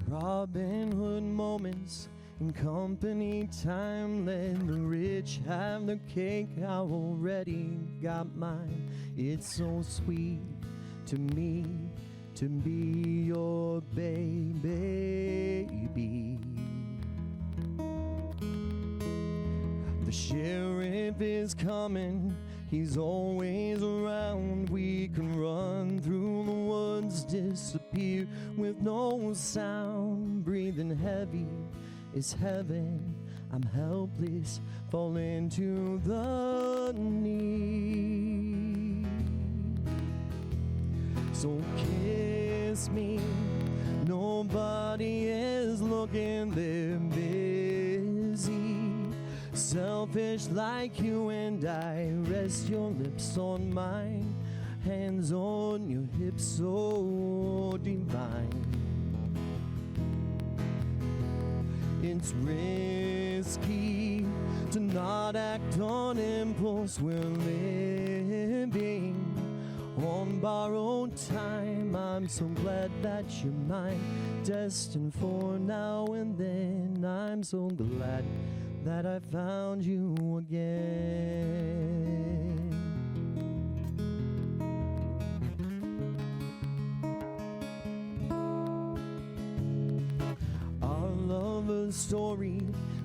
Speaker 10: Robin Hood moments in company time. Let the rich have the cake. I already got mine. It's so sweet to me to be your baby. sheriff is coming, he's always around. We can run through the woods, disappear with no sound. Breathing heavy is heaven, I'm helpless, falling to the knee. So kiss me, nobody is looking, they're busy. Selfish like you and I, rest your lips on mine, hands on your hips, so divine. It's risky to not act on impulse, we're living on borrowed time. I'm so glad that you're mine, destined for now and then. I'm so glad that I found you again. Our lover's story,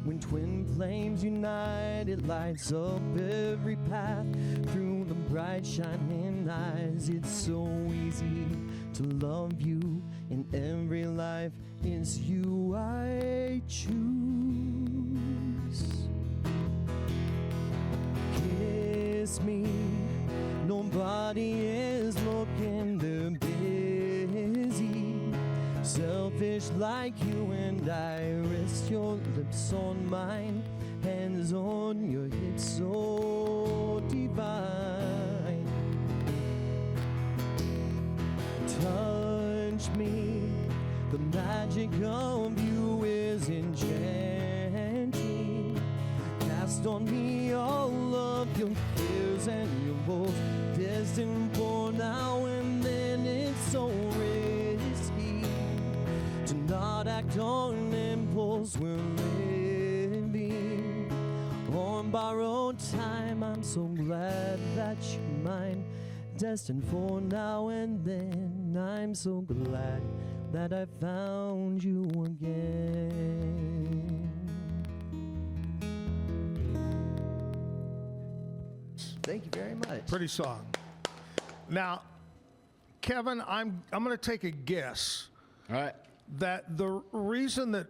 Speaker 10: when twin flames unite, it lights up every path through the bright shining eyes. It's so easy to love you, in every life it's you I choose. Kiss me, nobody is looking, they're busy. Selfish like you and I, rest your lips on mine, hands on your hips, so divine. Touch me, the magic of you is enchanting. Cast on me all of your fears and your woes, destined for now and then. It's so risky to not act on impulse, we're living on borrowed time. I'm so glad that you're mine, destined for now and then. I'm so glad that I found you again. Thank you very much.
Speaker 1: Pretty song. Now, Kevin, I'm going to take a guess
Speaker 3: All right.
Speaker 1: that the reason that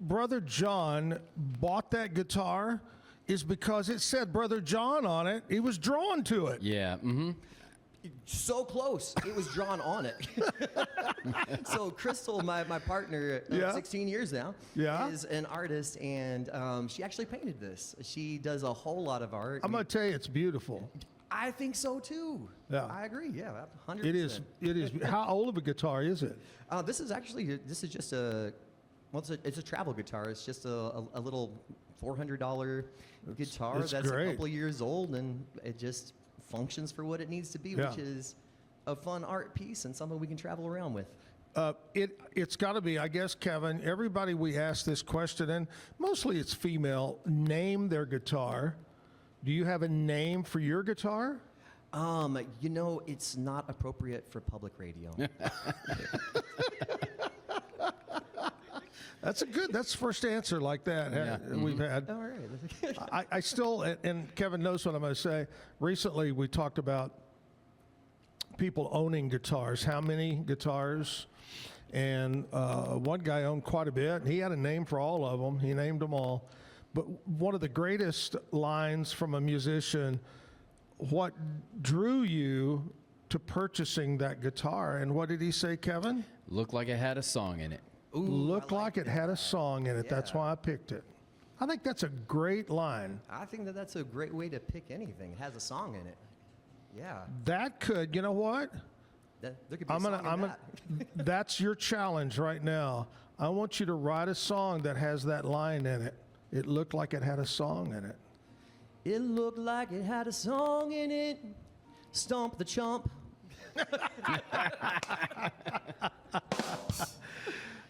Speaker 1: Brother John bought that guitar is because it said Brother John on it. He was drawn to it.
Speaker 3: Yeah. Mm-hmm.
Speaker 10: So close. It was drawn on it. So Crystal, my partner,
Speaker 1: Yeah.
Speaker 10: 16 years now,
Speaker 1: Yeah.
Speaker 10: is an artist, and she actually painted this. She does a whole lot of art.
Speaker 1: I'm going to tell you, it's beautiful.
Speaker 10: I think so too.
Speaker 1: Yeah.
Speaker 10: I agree. Yeah, 100%.
Speaker 1: It is. It is. How old of a guitar is it?
Speaker 10: This is just a, well, it's a travel guitar. It's just a little $400 guitar
Speaker 1: it's
Speaker 10: that's
Speaker 1: great.
Speaker 10: a couple of years old, and it just functions for what it needs to be,
Speaker 1: Yeah.
Speaker 10: which is a fun art piece and something we can travel around with.
Speaker 1: It's got to be, I guess, Kevin, everybody we ask this question, and mostly it's female, name their guitar. Do you have a name for your guitar?
Speaker 10: You know, it's not appropriate for public radio.
Speaker 1: That's the first answer like that
Speaker 3: Yeah.
Speaker 1: we've had.
Speaker 10: All right.
Speaker 1: I still, and Kevin knows what I'm going to say. Recently, we talked about people owning guitars. How many guitars? And one guy owned quite a bit. And he had a name for all of them. He named them all. But one of the greatest lines from a musician, what drew you to purchasing that guitar? And what did he say, Kevin?
Speaker 3: Looked like it had a song in it.
Speaker 1: Looked like it had a song in it. That's
Speaker 10: Yeah.
Speaker 1: why I picked it. I think that's a great line.
Speaker 10: I think that's a great way to pick anything. It has a song in it. Yeah.
Speaker 1: That could, you know what?
Speaker 10: There could be a song in that.
Speaker 1: That's your challenge right now. I want you to write a song that has that line in it. It looked like it had a song in it.
Speaker 10: It looked like it had a song in it. Stomp the chump.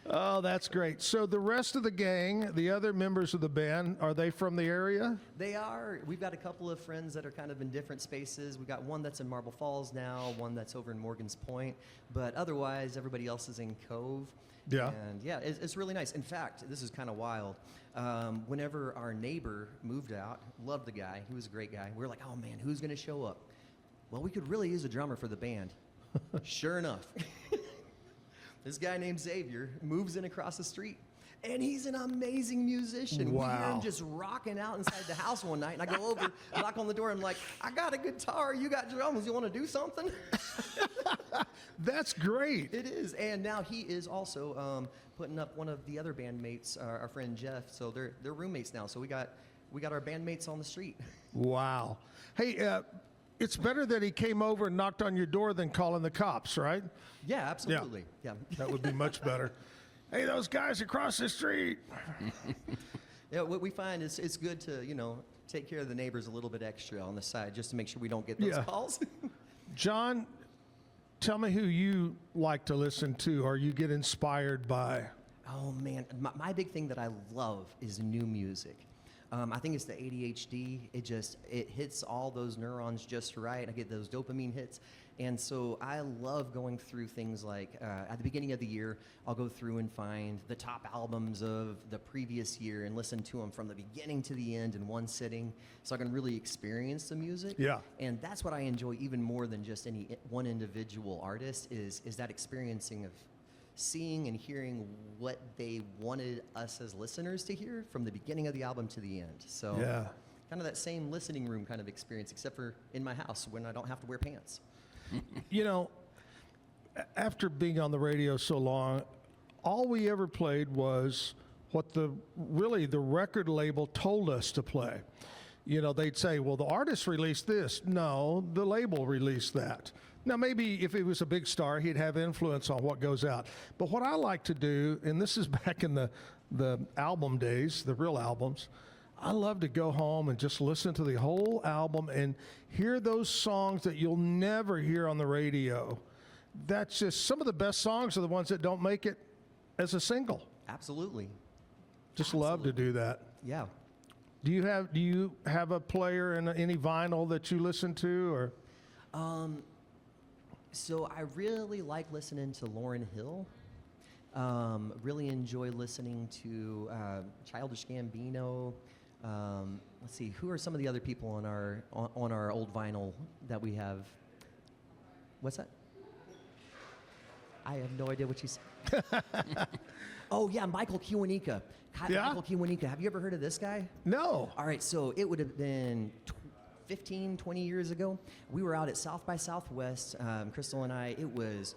Speaker 1: Oh, Oh, that's great. So the rest of the gang, the other members of the band, are they from the area?
Speaker 10: They are. We've got a couple of friends that are kind of in different spaces. We've got one that's in Marble Falls now, one that's over in Morgan's Point, but otherwise everybody else is in Cove.
Speaker 1: Yeah.
Speaker 10: And yeah, it's really nice. In fact, this is kind of wild. Whenever our neighbor moved out, loved the guy, he was a great guy. We were like, oh man, who's going to show up? Well, we could really use a drummer for the band. Sure enough. This guy named Xavier moves in across the street, and he's an amazing musician. We hear
Speaker 1: Wow.
Speaker 10: him just rocking out inside the house one night, and I go over, knock on the door, and I'm like, I got a guitar, you got drums, you want to do something?
Speaker 1: That's great.
Speaker 10: It is, and now he is also putting up one of the other bandmates, our friend Jeff, so they're roommates now, so we got our bandmates on the street.
Speaker 1: Wow. Hey, it's better that he came over and knocked on your door than calling the cops, right?
Speaker 10: Yeah, absolutely. Yeah.
Speaker 1: That would be much better. Hey, those guys across the street.
Speaker 10: Yeah, what we find is it's good to, take care of the neighbors a little bit extra on the side just to make sure we don't get those
Speaker 1: Yeah.
Speaker 10: calls.
Speaker 1: John, tell me who you like to listen to or you get inspired by.
Speaker 10: Oh, man. My big thing that I love is new music. I think it's the ADHD. It hits all those neurons just right. I get those dopamine hits. And so I love going through things like at the beginning of the year, I'll go through and find the top albums of the previous year and listen to them from the beginning to the end in one sitting so I can really experience the music.
Speaker 1: Yeah.
Speaker 10: And that's what I enjoy even more than just any one individual artist is that experiencing of seeing and hearing what they wanted us as listeners to hear from the beginning of the album to the end. So
Speaker 1: Yeah.
Speaker 10: kind of that same listening room kind of experience, except for in my house when I don't have to wear pants.
Speaker 1: After being on the radio so long, all we ever played was what the record label told us to play. They'd say, well, the artist released this. No, the label released that. Now, maybe if he was a big star, he'd have influence on what goes out. But what I like to do, and this is back in the album days, the real albums, I love to go home and just listen to the whole album and hear those songs that you'll never hear on the radio. That's just some of the best songs are the ones that don't make it as a single.
Speaker 10: Absolutely.
Speaker 1: Just love to do that.
Speaker 10: Yeah.
Speaker 1: Do you have a player in any vinyl that you listen to or?
Speaker 10: So I really like listening to Lauryn Hill. Really enjoy listening to Childish Gambino. Let's see, who are some of the other people on our old vinyl that we have? What's that? I have no idea what you said. Oh yeah, Michael Kiwanuka.
Speaker 1: Yeah?
Speaker 10: Michael Kiwanuka. Have you ever heard of this guy?
Speaker 1: No.
Speaker 10: All right, so it would have been 15, 20 years ago. We were out at South by Southwest, Crystal and I. It was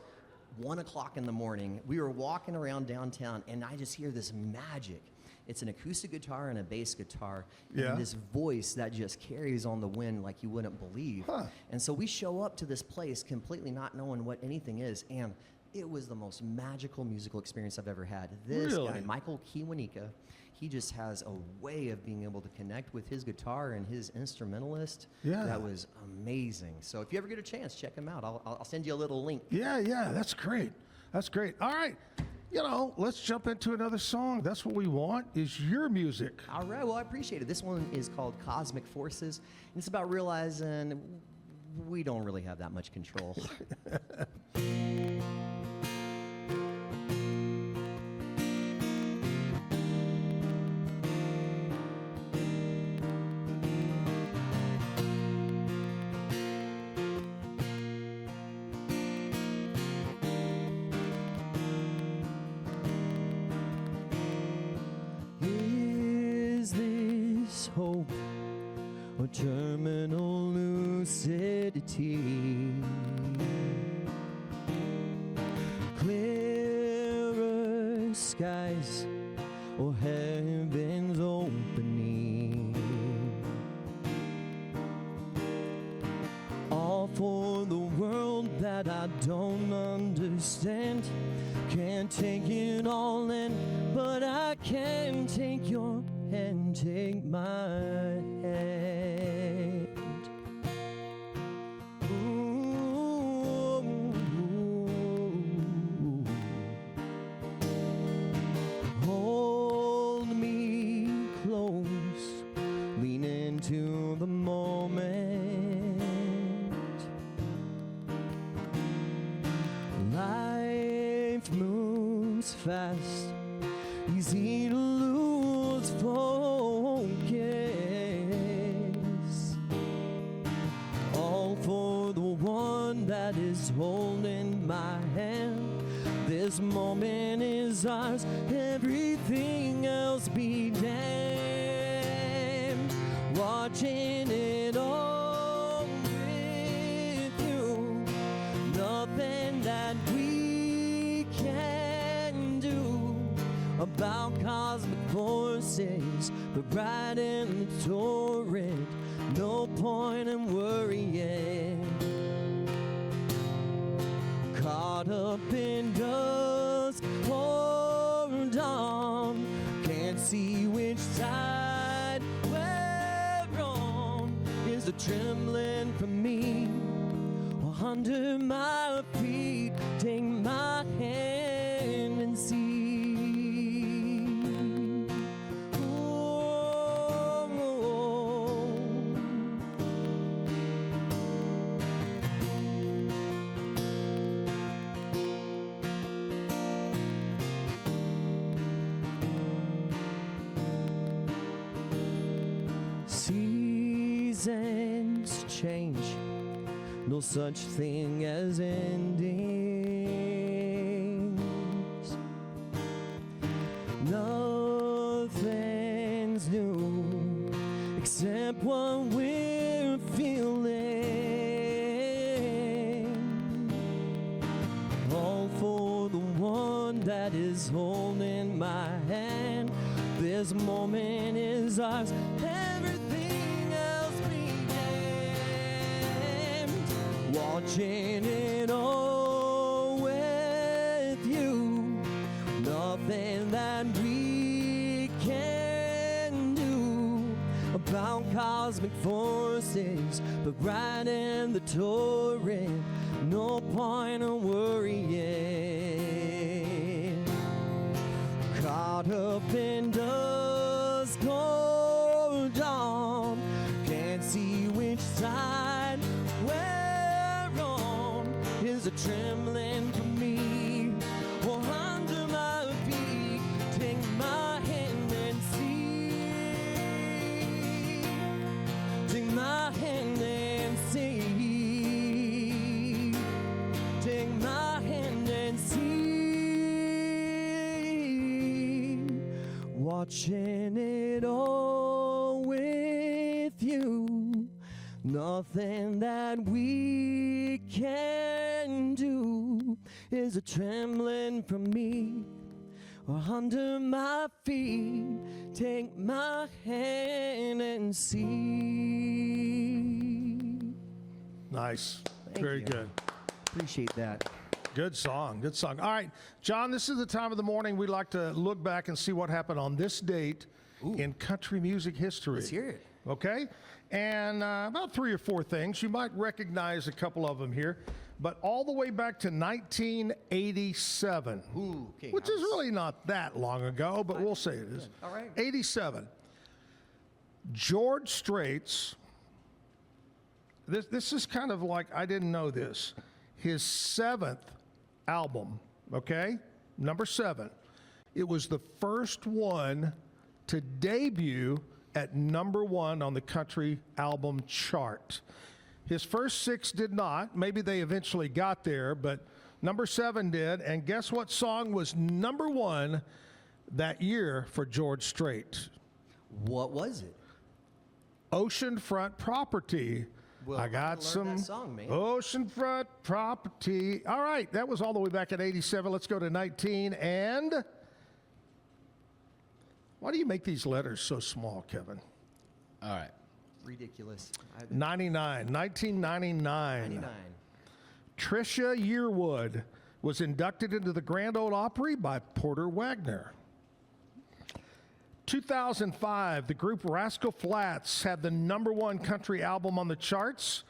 Speaker 10: 1 o'clock in the morning. We were walking around downtown, and I just hear this magic. It's an acoustic guitar and a bass guitar,
Speaker 1: Yeah.
Speaker 10: and this voice that just carries on the wind like you wouldn't believe.
Speaker 1: Huh.
Speaker 10: And so we show up to this place completely not knowing what anything is, and it was the most magical musical experience I've ever had. This guy,
Speaker 1: Really?
Speaker 10: Michael Kiwanuka, he just has a way of being able to connect with his guitar and his instrumentalist.
Speaker 1: Yeah.
Speaker 10: That was amazing. So if you ever get a chance, check him out. I'll send you a little link.
Speaker 1: Yeah, that's great. That's great. All right. Let's jump into another song. That's what we want is your music.
Speaker 10: All right, well, I appreciate it. This one is called Cosmic Forces, and it's about realizing we don't really have that much control. Is this hope or terminal lucidity? Clearer skies or heaven's opening? All for the world that I don't understand. Can't take it all in, but I can take your hand, take my hand. Ooh. life moves fast, easy to lose focus. All for the one that is holding my hand. This moment is ours, everything else be damned. Watching it all with you, nothing that we can do about cosmic forces, but right in the torrent, no point in worrying. Caught up in dust, hold on, can't see which side we're on. Is the trembling from me or under my feet? Take my hand and see. Seasons change, no such thing as endings. Nothing's new except what we're feeling. All for the one that is holding my hand. This moment is ours. Everything else be damned. Watching it all with you. Nothing that we can do about cosmic forces, but right in the torrent, no point in worrying. Caught up in dust, hold on, can't see which side we're on. Is a trembling for me or under my feet? Take my hand and see. Take my hand and see. Take my hand and see. Watching it all with you. Nothing that we can do is a trembling from me or under my feet. Take my hand and see.
Speaker 1: Nice.
Speaker 10: Thank
Speaker 1: Very
Speaker 10: you.
Speaker 1: good.
Speaker 10: Appreciate that.
Speaker 1: Good song. Good song. All right, John, this is the time of the morning we like to look back and see what happened on this date in country music history.
Speaker 10: Let's hear it.
Speaker 1: Okay? And about 3 or 4 things. You might recognize a couple of them here, but all the way back to 1987,
Speaker 10: Ooh, okay.
Speaker 1: which is really not that long ago, but we'll say it is.
Speaker 10: All right.
Speaker 1: 87. George Strait's, this is kind of like, I didn't know this, his 7th album, okay? Number 7. It was the first one to debut at number 1 on the country album chart. His first 6 did not. Maybe they eventually got there, but number 7 did. And guess what song was number 1 that year for George Strait?
Speaker 10: What was it?
Speaker 1: Oceanfront Property.
Speaker 10: Well,
Speaker 1: I got
Speaker 10: learned
Speaker 1: some
Speaker 10: that song, man.
Speaker 1: Oceanfront Property. All right, that was all the way back at 87. Let's go to 19. And why do you make these letters so small, Kevin?
Speaker 3: All right.
Speaker 10: Ridiculous.
Speaker 1: 1999.
Speaker 10: 99.
Speaker 1: Trisha Yearwood was inducted into the Grand Ole Opry by Porter Wagner. 2005, the group Rascal Flatts had the number 1 country album on the charts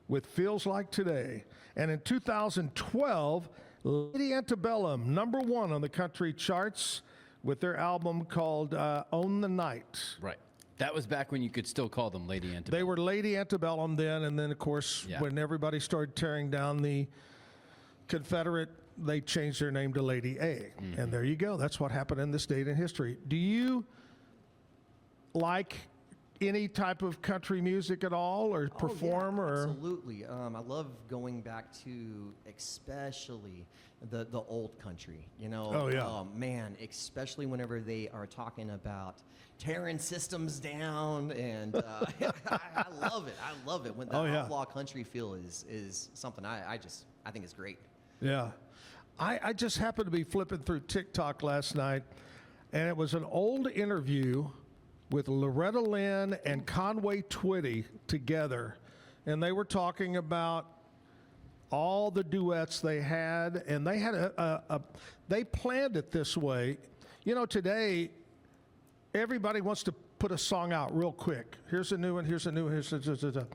Speaker 1: with Feels Like Today. And in 2012, Lady Antebellum, number 1 on the country charts with their album called Own the Night.
Speaker 3: Right. That was back when you could still call them Lady Antebellum.
Speaker 1: They were Lady Antebellum then, and then, of course,
Speaker 3: Yeah.
Speaker 1: when everybody started tearing down the Confederate they changed their name to Lady A. And there you go. That's what happened in this date in history. Do you like any type of country music at all, or perform? Or
Speaker 10: Absolutely. I love going back to especially the old country. You know,
Speaker 1: Oh, yeah.
Speaker 10: Man, especially whenever they are talking about tearing systems down, and I love it. I love it when the
Speaker 1: Oh, yeah.
Speaker 10: outlaw country feel is something I think is great.
Speaker 1: Yeah. I just happened to be flipping through TikTok last night, and it was an old interview with Loretta Lynn and Conway Twitty together. And they were talking about all the duets they had, and they had they planned it this way. You know, today, everybody wants to put a song out real quick. Here's a new one, here's a new one, here's a.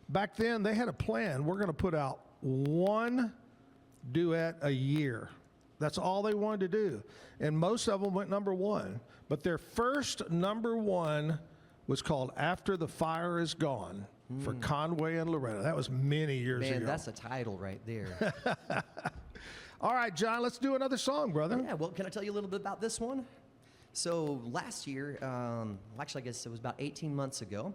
Speaker 1: Back then, they had a plan. We're going to put out one duet a year. That's all they wanted to do. And most of them went number one. But their first number one was called After the Fire Is Gone for Conway and Loretta. That was many years ago.
Speaker 10: Man, that's a title right there.
Speaker 1: All right, John, let's do another song, brother.
Speaker 10: Yeah, well, can I tell you a little bit about this one? So last year, actually I guess it was about 18 months ago,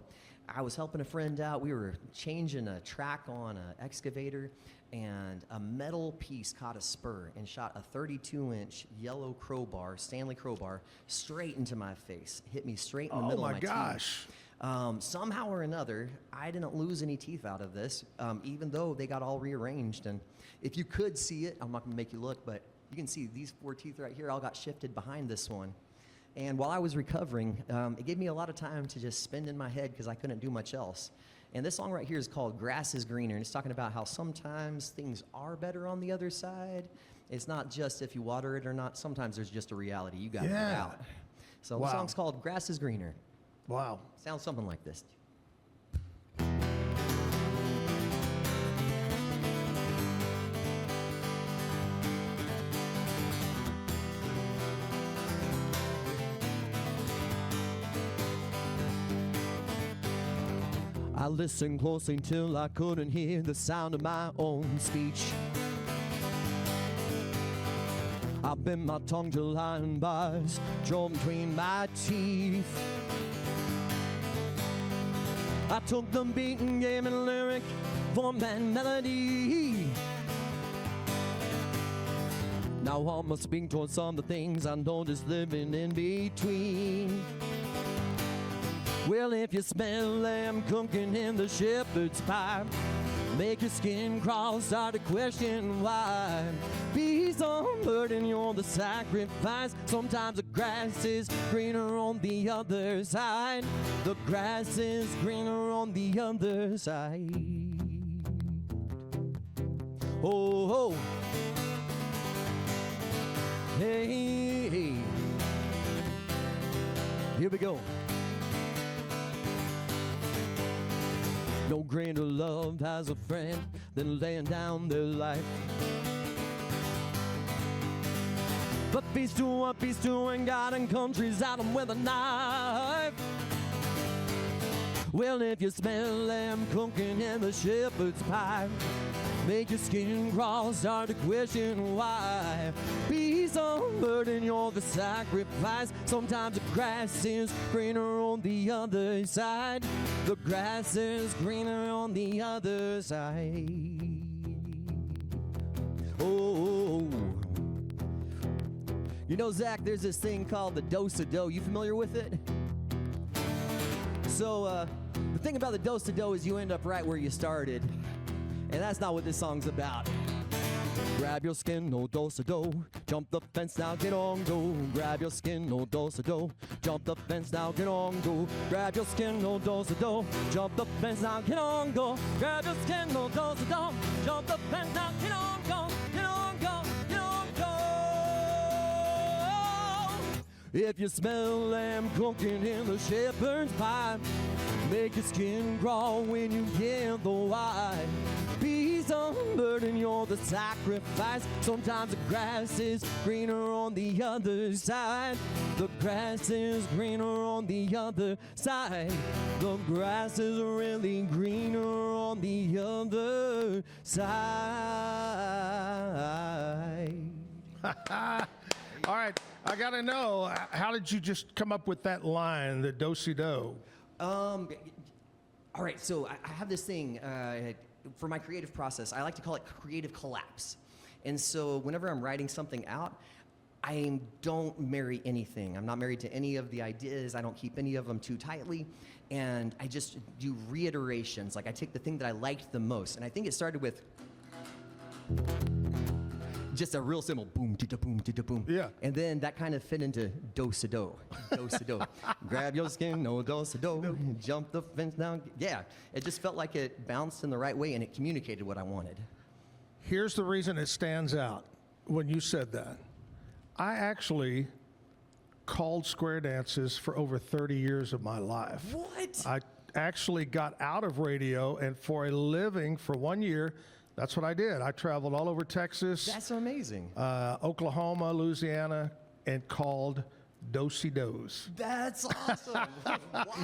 Speaker 10: I was helping a friend out. We were changing a track on an excavator, and a metal piece caught a spur and shot a 32-inch yellow crowbar, Stanley crowbar, straight into my face. Hit me straight in the middle of my
Speaker 1: gosh.
Speaker 10: teeth. Somehow or another, I didn't lose any teeth out of this, even though they got all rearranged. And if you could see it, I'm not going to make you look, but you can see these 4 teeth right here all got shifted behind this one. And while I was recovering, it gave me a lot of time to just spin in my head because I couldn't do much else. And this song right here is called Grass is Greener, and it's talking about how sometimes things are better on the other side. It's not just if you water it or not. Sometimes there's just a reality. You got to get out. So the song's called Grass is Greener.
Speaker 1: Wow.
Speaker 10: Sounds something like this. I listened closely till I couldn't hear the sound of my own speech. I bit my tongue till iron bars drove between my teeth. I took the beat and gave it a lyric, form and melody. Now I must speak towards some of the things I know just living in between. Well, if you smell lamb cooking in the shepherd's pie, make your skin crawl, start to question why. Peace on burden, you're the sacrifice. Sometimes the grass is greener on the other side. The grass is greener on the other side. Oh, oh. Hey, hey. Here we go. No greater love has a friend than laying down their life. But peace to what peace to, and God and countries at them with a knife. Well, if you smell lamb cooking in the shepherd's pie, make your skin crawl, start to question why. Peace on burden, you're the sacrifice. Sometimes the grass is greener on the other side. The grass is greener on the other side. Oh, you know, Zach, there's this thing called the do-si-do. You familiar with it? So, the thing about the do-si-do is you end up right where you started. And that's not what this song's about. Grab your skin, no do-si-do. Jump the fence, now get on, go. Grab your skin, no do-si-do. Jump the fence, now get on, go. Grab your skin, no do-si-do. Jump the fence, now get on, go. Grab your skin, no do-si-do. Jump the fence, now get on, go. Get on, go. Get on, go. If you smell lamb cooking in the shepherd's pie, make your skin crawl when you hear the why. Peace on
Speaker 11: burden, you're the sacrifice. Sometimes the grass is greener on the other side. The grass is greener on the other side. The grass is really greener on the other side.
Speaker 1: All right, I got to know, how did you just come up with that line, the do-si-do?
Speaker 10: All right, so I have this thing for my creative process. I like to call it creative collapse. And so whenever I'm writing something out, I don't marry anything. I'm not married to any of the ideas. I don't keep any of them too tightly. And I just do reiterations. Like I take the thing that I liked the most. And I think it started with just a real simple boom, da boom, da boom.
Speaker 1: Yeah.
Speaker 10: And then that kind of fit into do-si-do. Do-si-do. Grab your skin, no do-si-do. Jump the fence down. Yeah. It just felt like it bounced in the right way and it communicated what I wanted.
Speaker 1: Here's the reason it stands out when you said that. I actually called square dances for over 30 years of my life.
Speaker 10: What?
Speaker 1: I actually got out of radio, and for a living, for 1 year, that's what I did. I traveled all over Texas,
Speaker 10: That's amazing.
Speaker 1: Oklahoma, Louisiana, and called do-si-dos.
Speaker 10: That's awesome.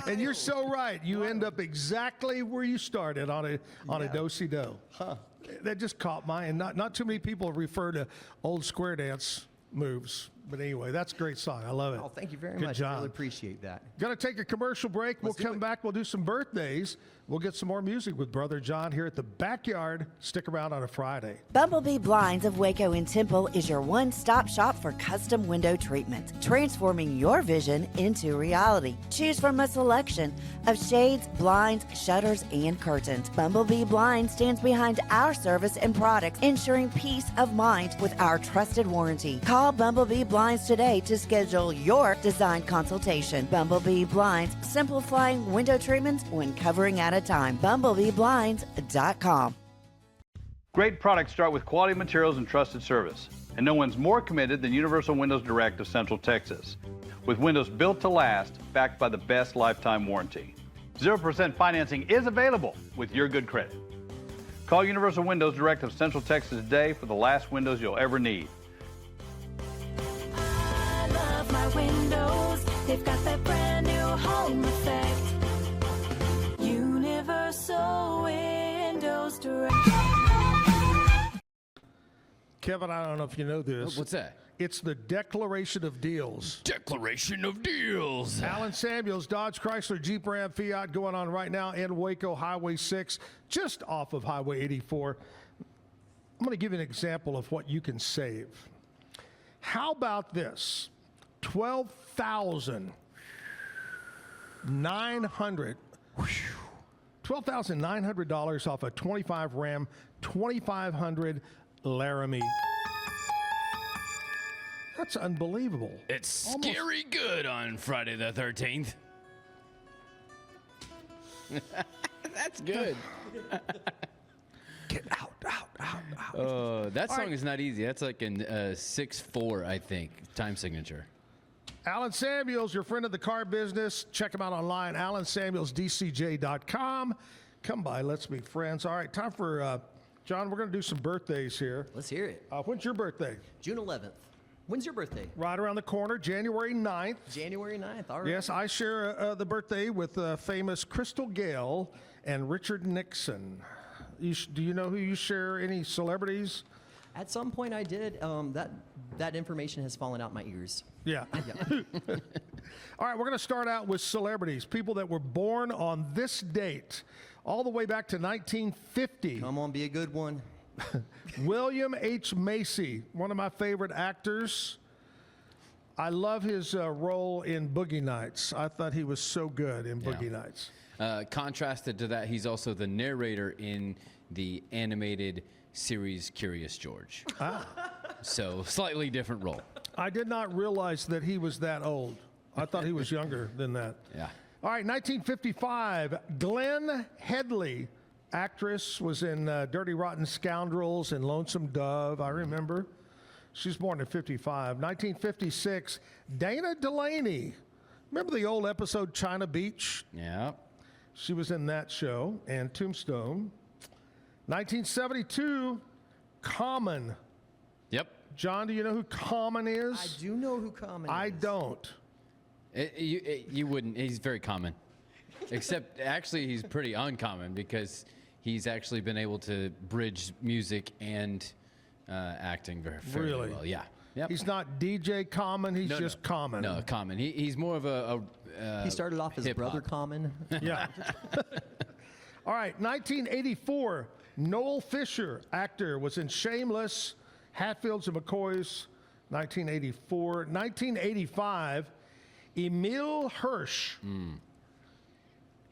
Speaker 1: And you're so right. You end up exactly where you started on a do-si-do.
Speaker 10: Huh.
Speaker 1: That just caught my, and not too many people refer to old square dance moves. But anyway, that's a great song. I love it.
Speaker 10: Oh, thank you very
Speaker 1: Good
Speaker 10: much.
Speaker 1: job.
Speaker 10: I really appreciate that.
Speaker 1: Got to take a commercial break.
Speaker 10: Let's do
Speaker 1: We'll come
Speaker 10: it.
Speaker 1: back. We'll do some birthdays. We'll get some more music with Brother John here at the Backyard. Stick around on a Friday.
Speaker 8: Bumblebee Blinds of Waco and Temple is your one-stop shop for custom window treatment, transforming your vision into reality. Choose from a selection of shades, blinds, shutters, and curtains. Bumblebee Blinds stands behind our service and products, ensuring peace of mind with our trusted warranty. Call Bumblebee Blinds today to schedule your design consultation. Bumblebee Blinds, simplifying window treatments one covering at a time. BumblebeeBlinds.com.
Speaker 12: Great products start with quality materials and trusted service. And no one's more committed than Universal Windows Direct of Central Texas. With windows built to last, backed by the best lifetime warranty. 0% financing is available with your good credit. Call Universal Windows Direct of Central Texas today for the last windows you'll ever need.
Speaker 13: I love my windows. They've got that brand new home effect. Universal Windows Direct.
Speaker 1: Kevin, I don't know if you know this.
Speaker 3: What's that?
Speaker 1: It's the Declaration of Deals.
Speaker 3: Declaration of Deals.
Speaker 1: Alan Samuels, Dodge, Chrysler, Jeep, Ram, Fiat going on right now in Waco, Highway 6, just off of Highway 84. I'm going to give you an example of what you can save. How about this? $12,900 off a 25 Ram 2500 Laramie. That's unbelievable.
Speaker 3: It's scary good on Friday the 13th. That's good.
Speaker 1: Get out.
Speaker 3: That song is not easy. That's like in 6/4, I think, time signature.
Speaker 1: Alan Samuels, your friend of the car business. Check him out online, alansamuelsdcj.com. Come by, let's be friends. All right, time for, John, we're going to do some birthdays here.
Speaker 10: Let's hear it.
Speaker 1: When's your birthday?
Speaker 10: June 11th. When's your birthday?
Speaker 1: Right around the corner, January 9th.
Speaker 10: January 9th. All right.
Speaker 1: Yes, I share the birthday with famous Crystal Gale and Richard Nixon. Do you know who you share, any celebrities?
Speaker 10: At some point I did. That information has fallen out my ears.
Speaker 1: Yeah. All right, we're going to start out with celebrities, people that were born on this date, all the way back to 1950.
Speaker 10: Come on, be a good one.
Speaker 1: William H. Macy, one of my favorite actors. I love his role in Boogie Nights. I thought he was so good in Boogie Nights.
Speaker 3: Contrasted to that, he's also the narrator in the animated series Curious George. So slightly different role.
Speaker 1: I did not realize that he was that old. I thought he was younger than that.
Speaker 3: Yeah.
Speaker 1: All right, 1955, Glenn Headley, actress, was in Dirty Rotten Scoundrels and Lonesome Dove, I remember. She's born in 55. 1956, Dana Delaney. Remember the old episode China Beach?
Speaker 3: Yeah.
Speaker 1: She was in that show, and Tombstone. 1972, Common.
Speaker 3: Yep.
Speaker 1: John, do you know who Common is?
Speaker 10: I do know who Common
Speaker 1: I
Speaker 10: is.
Speaker 1: don't.
Speaker 3: You wouldn't. He's very common. Except, actually, he's pretty uncommon because he's actually been able to bridge music and acting very
Speaker 1: Really?
Speaker 3: well. Yeah. Yep.
Speaker 1: He's not DJ Common, he's just Common.
Speaker 3: No, Common. He's more of a
Speaker 10: He started off as
Speaker 3: hip-hop.
Speaker 10: Brother Common.
Speaker 1: Yeah. All right, 1984, Noel Fisher, actor, was in Shameless, Hatfields and McCoys, 1984. 1985, Emil Hirsch,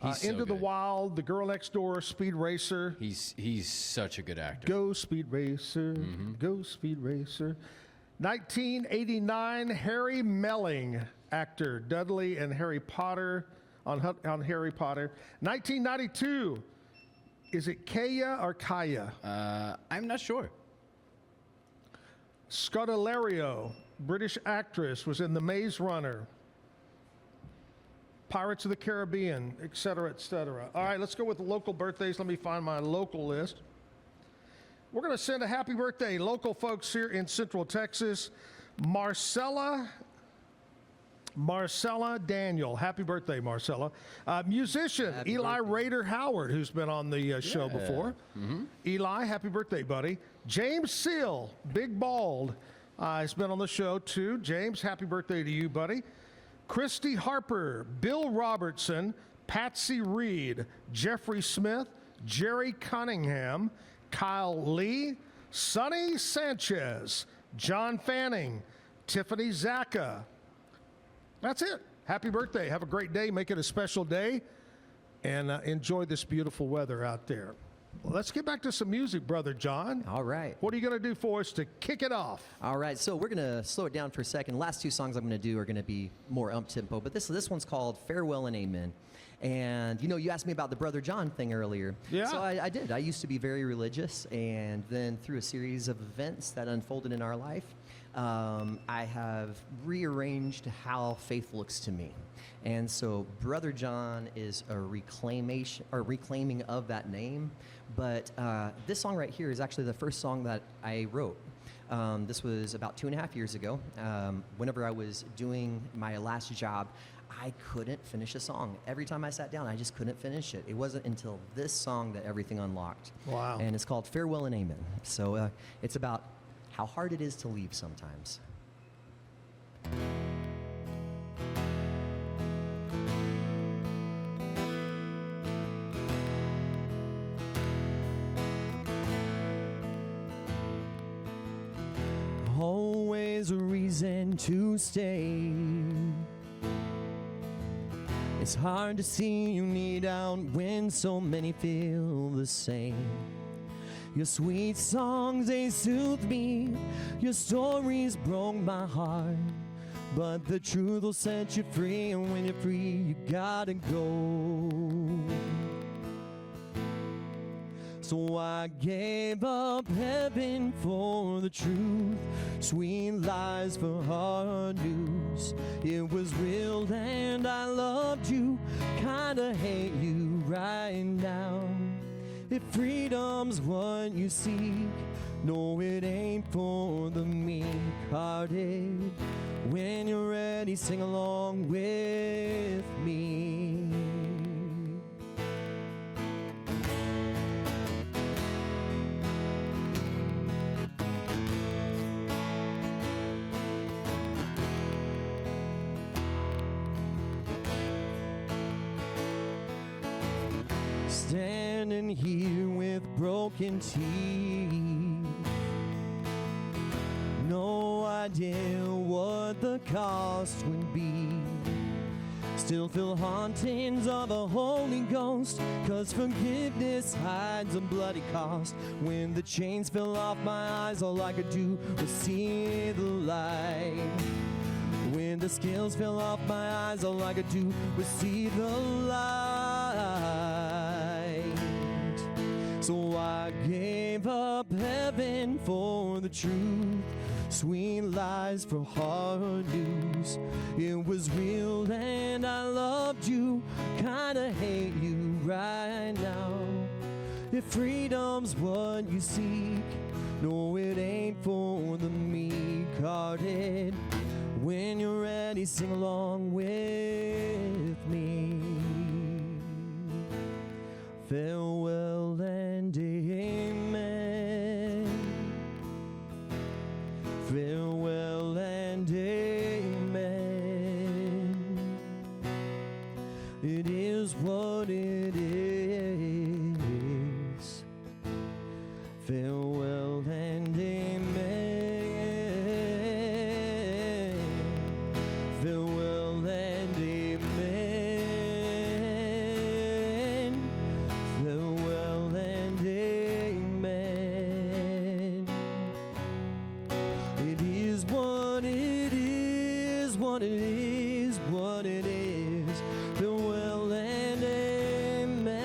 Speaker 3: He's so
Speaker 1: Into the
Speaker 3: good.
Speaker 1: Wild, The Girl Next Door, Speed Racer.
Speaker 3: He's such a good actor.
Speaker 1: Go Speed Racer, go Speed Racer. 1989, Harry Melling, actor, Dudley and Harry Potter, on Harry Potter. 1992, is it Kaya or Kaya?
Speaker 3: I'm not sure.
Speaker 1: Scudellario, British actress, was in The Maze Runner, Pirates of the Caribbean, et cetera, et cetera. All right, let's go with the local birthdays. Let me find my local list. We're going to send a happy birthday, local folks here in Central Texas. Marcella Daniel. Happy birthday, Marcella. Musician, Eli Rader Howard, who's been on the show before. Eli, happy birthday, buddy. James Seal, Big Bald, has been on the show too. James, happy birthday to you, buddy. Christy Harper, Bill Robertson, Patsy Reed, Jeffrey Smith, Jerry Cunningham, Kyle Lee, Sonny Sanchez, John Fanning, Tiffany Zacca. That's it. Happy birthday. Have a great day. Make it a special day. And enjoy this beautiful weather out there. Well, let's get back to some music, Brother John.
Speaker 10: All right.
Speaker 1: What are you going to do for us to kick it off?
Speaker 10: All right, so we're going to slow it down for a second. Last two songs I'm going to do are going to be more up-tempo, but this one's called Farewell and Amen. And, you know, you asked me about the Brother John thing earlier.
Speaker 1: Yeah.
Speaker 10: So I did. I used to be very religious, and then through a series of events that unfolded in our life, I have rearranged how faith looks to me. And so Brother John is a reclaiming of that name. But this song right here is actually the first song that I wrote. This was about 2.5 years ago. Whenever I was doing my last job, I couldn't finish a song. Every time I sat down, I just couldn't finish it. It wasn't until this song that everything unlocked.
Speaker 1: Wow.
Speaker 10: And it's called Farewell and Amen. So it's about how hard it is to leave sometimes.
Speaker 11: Always a reason to stay. It's hard to see you need out when so many feel the same. Your sweet songs, they soothe me. Your stories broke my heart. But the truth will set you free, and when you're free, you gotta go. So I gave up heaven for the truth, sweet lies for hard news. It was real and I loved you, kinda hate you right now. If freedom's what you seek, no, it ain't for the meek-hearted. When you're ready, sing along with me. Standing here with broken teeth, no idea what the cost would be. Still feel hauntings of a Holy Ghost, 'cause forgiveness hides a bloody cost. When the chains fell off my eyes, all I could do was see the light. When the scales fell off my eyes, all I could do was see the light. So I gave up heaven for the truth, sweet lies for hard news. It was real and I loved you, kinda hate you right now. if freedom's what you seek. No, it ain't for the meek-hearted. When you're ready, sing along with me. Farewell and amen. Farewell and amen. It is what it is. Farewell and amen. Farewell and amen. Farewell and amen. It is what it is, what it is, what it is. Farewell and amen.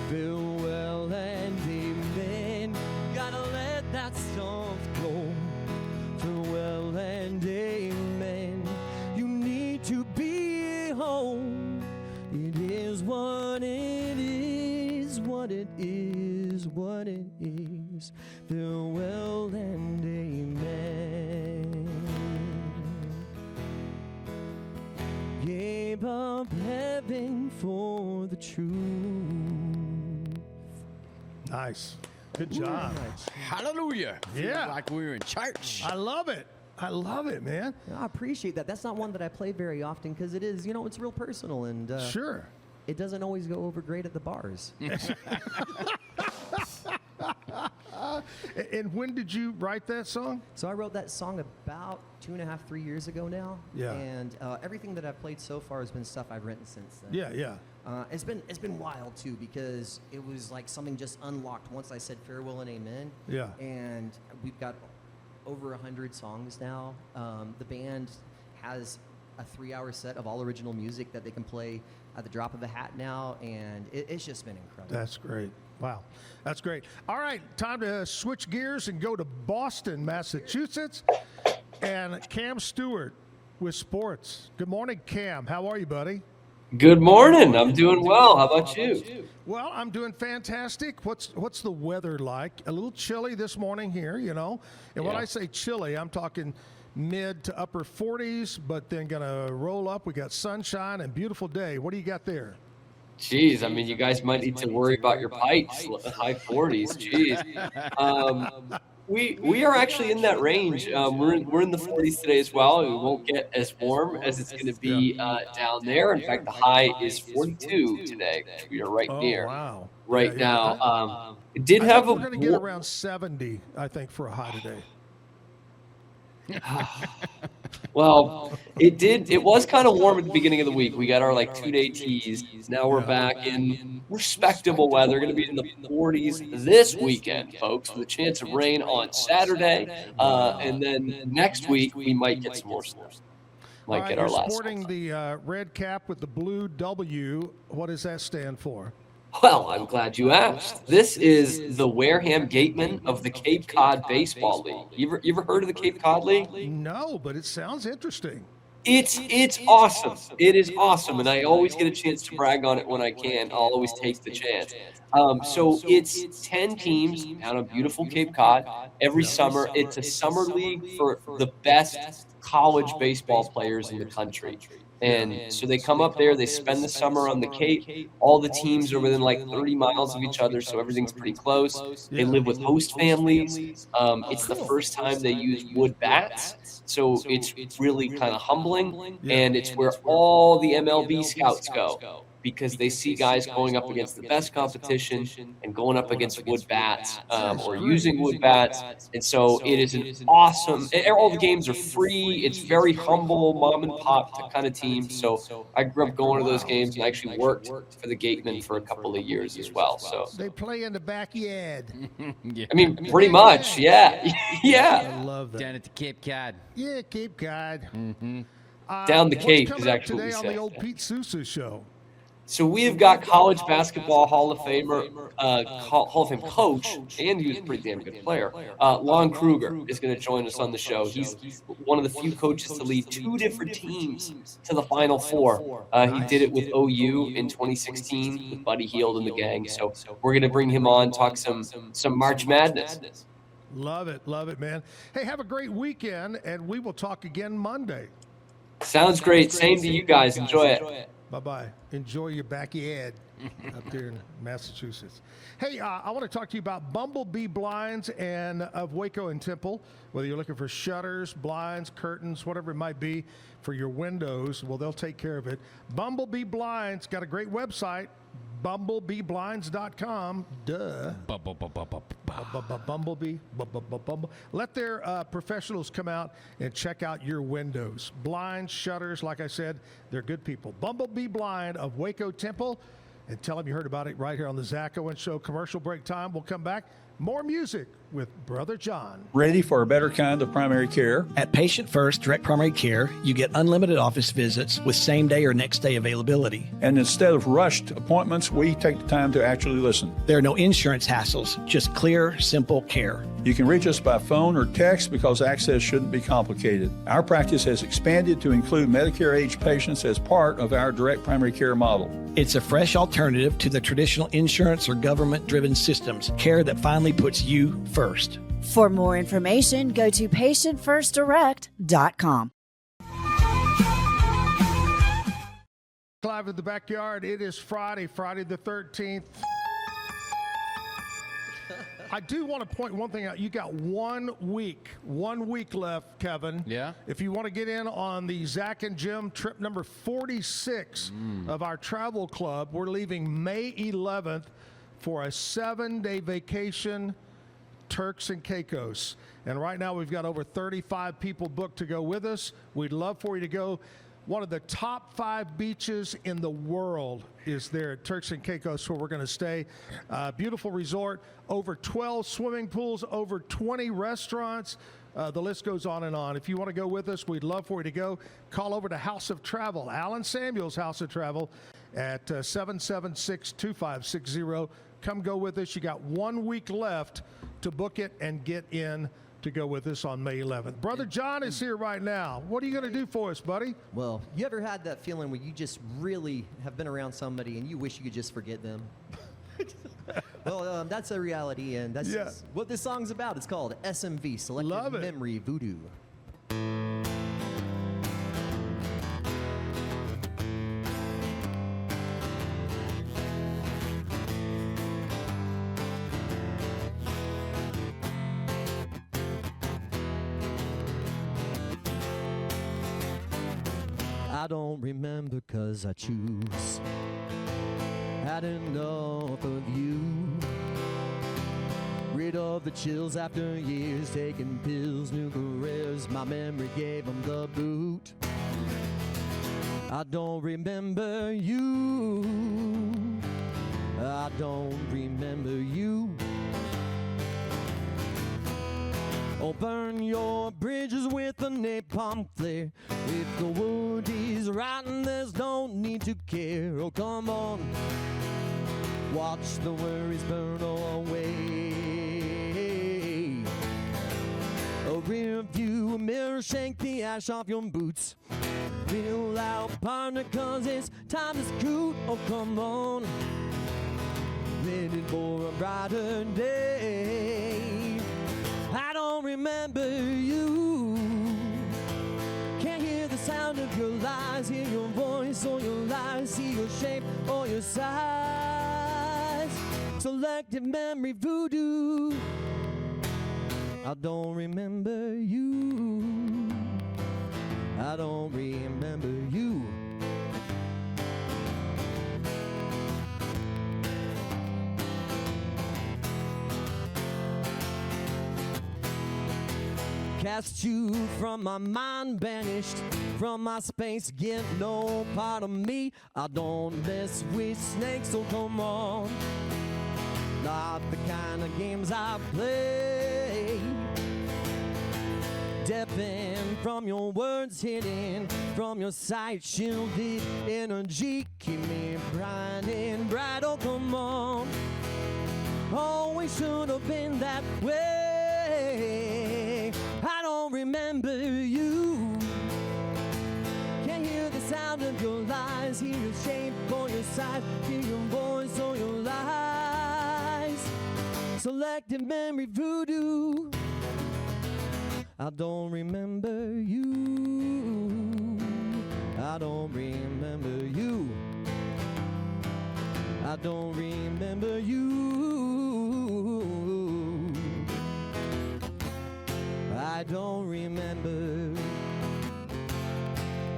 Speaker 11: Farewell and amen. Gotta let that stuff go. Farewell and amen. You need to be home. It is what it is, what it is, what it is. Farewell and amen. Gave up heaven for the truth.
Speaker 1: Nice. Good job.
Speaker 3: Hallelujah.
Speaker 1: Yeah.
Speaker 3: Like we were in church.
Speaker 1: I love it. I love it, man.
Speaker 10: I appreciate that. That's not one that I play very often because it is, it's real personal and
Speaker 1: Sure.
Speaker 10: it doesn't always go over great at the bars.
Speaker 1: And when did you write that song?
Speaker 10: So I wrote that song about 2.5, 3 years ago now.
Speaker 1: Yeah.
Speaker 10: And everything that I've played so far has been stuff I've written since then.
Speaker 1: Yeah, yeah.
Speaker 10: It's been wild too because it was like something just unlocked once I said farewell and amen.
Speaker 1: Yeah.
Speaker 10: And we've got over 100 songs now. The band has a 3-hour set of all original music that they can play at the drop of a hat now, and it's just been incredible.
Speaker 1: That's great. Wow. That's great. All right, time to switch gears and go to Boston, Massachusetts. And Cam Stewart with sports. Good morning, Cam. How are you, buddy?
Speaker 14: Good morning. I'm doing well. How about you?
Speaker 1: Well, I'm doing fantastic. What's the weather like? A little chilly this morning here, And when
Speaker 14: Yeah.
Speaker 1: I say chilly, I'm talking mid to upper 40s, but then going to roll up. We got sunshine and beautiful day. What do you got there?
Speaker 14: Jeez, I mean, you guys might need to worry about your pipes. High 40s. Jeez. We are actually in that range. We're in the 40s today as well. We won't get as warm as it's going to be down there. In fact, the high is 42 today, which we are right near.
Speaker 1: Wow.
Speaker 14: Right
Speaker 1: Yeah, yeah.
Speaker 14: now. It did have
Speaker 1: We're
Speaker 14: a
Speaker 1: going to get around 70, I think, for a high today.
Speaker 14: Well, it was kind of warm at the beginning of the week. We got our 2-day tease. Now we're back in respectable weather. Going to be in the 40s this weekend, folks, with a chance of rain on Saturday. And then next week we might get some more snow. Might get our
Speaker 1: you're
Speaker 14: last.
Speaker 1: sporting the red cap with the blue W. What does that stand for?
Speaker 14: Well, I'm glad you asked. This is the Wareham Gatemen of the Cape Cod Baseball League. You ever heard of the Cape Cod League?
Speaker 1: No, but it sounds interesting.
Speaker 14: It's awesome. It is awesome, and I always get a chance to brag on it when I can. I'll always take the chance. So it's 10 teams down on beautiful Cape Cod every summer. It's a summer league for the best college baseball players in the country. And so they come up there, they spend the summer on the Cape. All the teams are within 30 miles of each other, so everything's pretty close. They live with host families. It's the first time they use wood bats, so it's really kind of humbling. And it's where all the MLB scouts go, because they see guys going up against the best competition and going up against wood bats or using wood bats. And so it is an awesome, all the games are free. It's very humble, mom and pop kind of team. So I grew up going to those games and I actually worked for the Gatemen for a couple of years as well. So
Speaker 1: They play in the backyard.
Speaker 14: I mean, pretty much, yeah. Yeah.
Speaker 1: I love that.
Speaker 3: Down at the Cape Cod.
Speaker 1: Yeah, Cape Cod.
Speaker 3: Mm-hmm.
Speaker 14: Down the Cape
Speaker 1: what's
Speaker 14: is
Speaker 1: coming up
Speaker 14: actually what
Speaker 1: today
Speaker 14: we
Speaker 1: on
Speaker 14: say.
Speaker 1: the old Pete Sousa show.
Speaker 14: So we have got college basketball Hall of Famer, Hall of Fame coach, and he was a pretty damn good player. Lon Kruger is going to join us on the show. He's one of the few coaches to lead 2 different teams to the Final Four. He did it with OU in 2016 with Buddy Hield and the gang. So we're going to bring him on, talk some March Madness.
Speaker 1: Love it, man. Hey, have a great weekend, and we will talk again Monday.
Speaker 14: Sounds great. Same to you guys. Enjoy it.
Speaker 1: Bye-bye. Enjoy your backyard up there in Massachusetts. Hey, I want to talk to you about Bumblebee Blinds and of Waco and Temple. Whether you're looking for shutters, blinds, curtains, whatever it might be for your windows, well, they'll take care of it. Bumblebee Blinds got a great website, bumblebeeblinds.com. Duh. Bumblebee. Let their professionals come out and check out your windows. Blinds, shutters, like I said, they're good people. Bumblebee Blind of Waco Temple. And tell them you heard about it right here on the Zack Owen Show. Commercial break time. We'll come back. More music with Brother John.
Speaker 15: Ready for a better kind of primary care?
Speaker 16: At Patient First Direct Primary Care, you get unlimited office visits with same-day or next-day availability.
Speaker 15: And instead of rushed appointments, we take the time to actually listen.
Speaker 16: There are no insurance hassles, just clear, simple care.
Speaker 15: You can reach us by phone or text because access shouldn't be complicated. Our practice has expanded to include Medicare-age patients as part of our direct primary care model.
Speaker 16: It's a fresh alternative to the traditional insurance or government-driven systems, care that finally puts you first.
Speaker 8: For more information, go to patientfirstdirect.com.
Speaker 1: Live in the backyard. It is Friday the 13th. I do want to point one thing out. You got 1 week left, Kevin.
Speaker 3: Yeah.
Speaker 1: If you want to get in on the Zach and Jim trip number 46 of our travel club, we're leaving May 11th for a 7-day vacation, Turks and Caicos. And right now we've got over 35 people booked to go with us. We'd love for you to go. One of the top 5 beaches in the world is there at Turks and Caicos, where we're going to stay. Beautiful resort, over 12 swimming pools, over 20 restaurants. The list goes on and on. If you want to go with us, we'd love for you to go. Call over to House of Travel, Alan Samuels House of Travel at 776-2560. Come go with us. You got 1 week left to book it and get in to go with us on May 11th. Brother John is here right now. What are you going to do for us, buddy?
Speaker 10: Well, you ever had that feeling where you just really have been around somebody and you wish you could just forget them? Well, that's a reality, and that's what this song's about. It's called SMV, Selective Memory Voodoo.
Speaker 11: I don't remember 'cause I choose. Had enough of you. Rid of the chills after years, taking pills, new careers. My memory gave them the boot. I don't remember you. I don't remember you. Oh, burn your bridges with a napalm flare. If the wood is rotten, there's no need to care. Oh, come on, watch the worries burn away. A rear view mirror, shake the ash off your boots. Feel out, partner, 'cause it's time to scoot. Oh, come on, headed for a brighter day. I don't remember you. Can't hear the sound of your lies, hear your voice or your lies, see your shape or your size. Selective memory voodoo. I don't remember you. I don't remember you. Cast you from my mind, banished from my space, get no part of me. I don't mess with snakes, so come on. Not the kind of games I play. Deafened from your words, hidden from your sight, shielded energy, keep me bright bright. Oh, come on. Always should have been that way. I don't remember you. Can't hear the sound of your lies, hear your shape on your side, hear your voice on your lies. Selective memory voodoo. I don't remember you. I don't remember you. I don't remember you. I don't remember.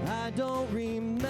Speaker 11: I don't remember.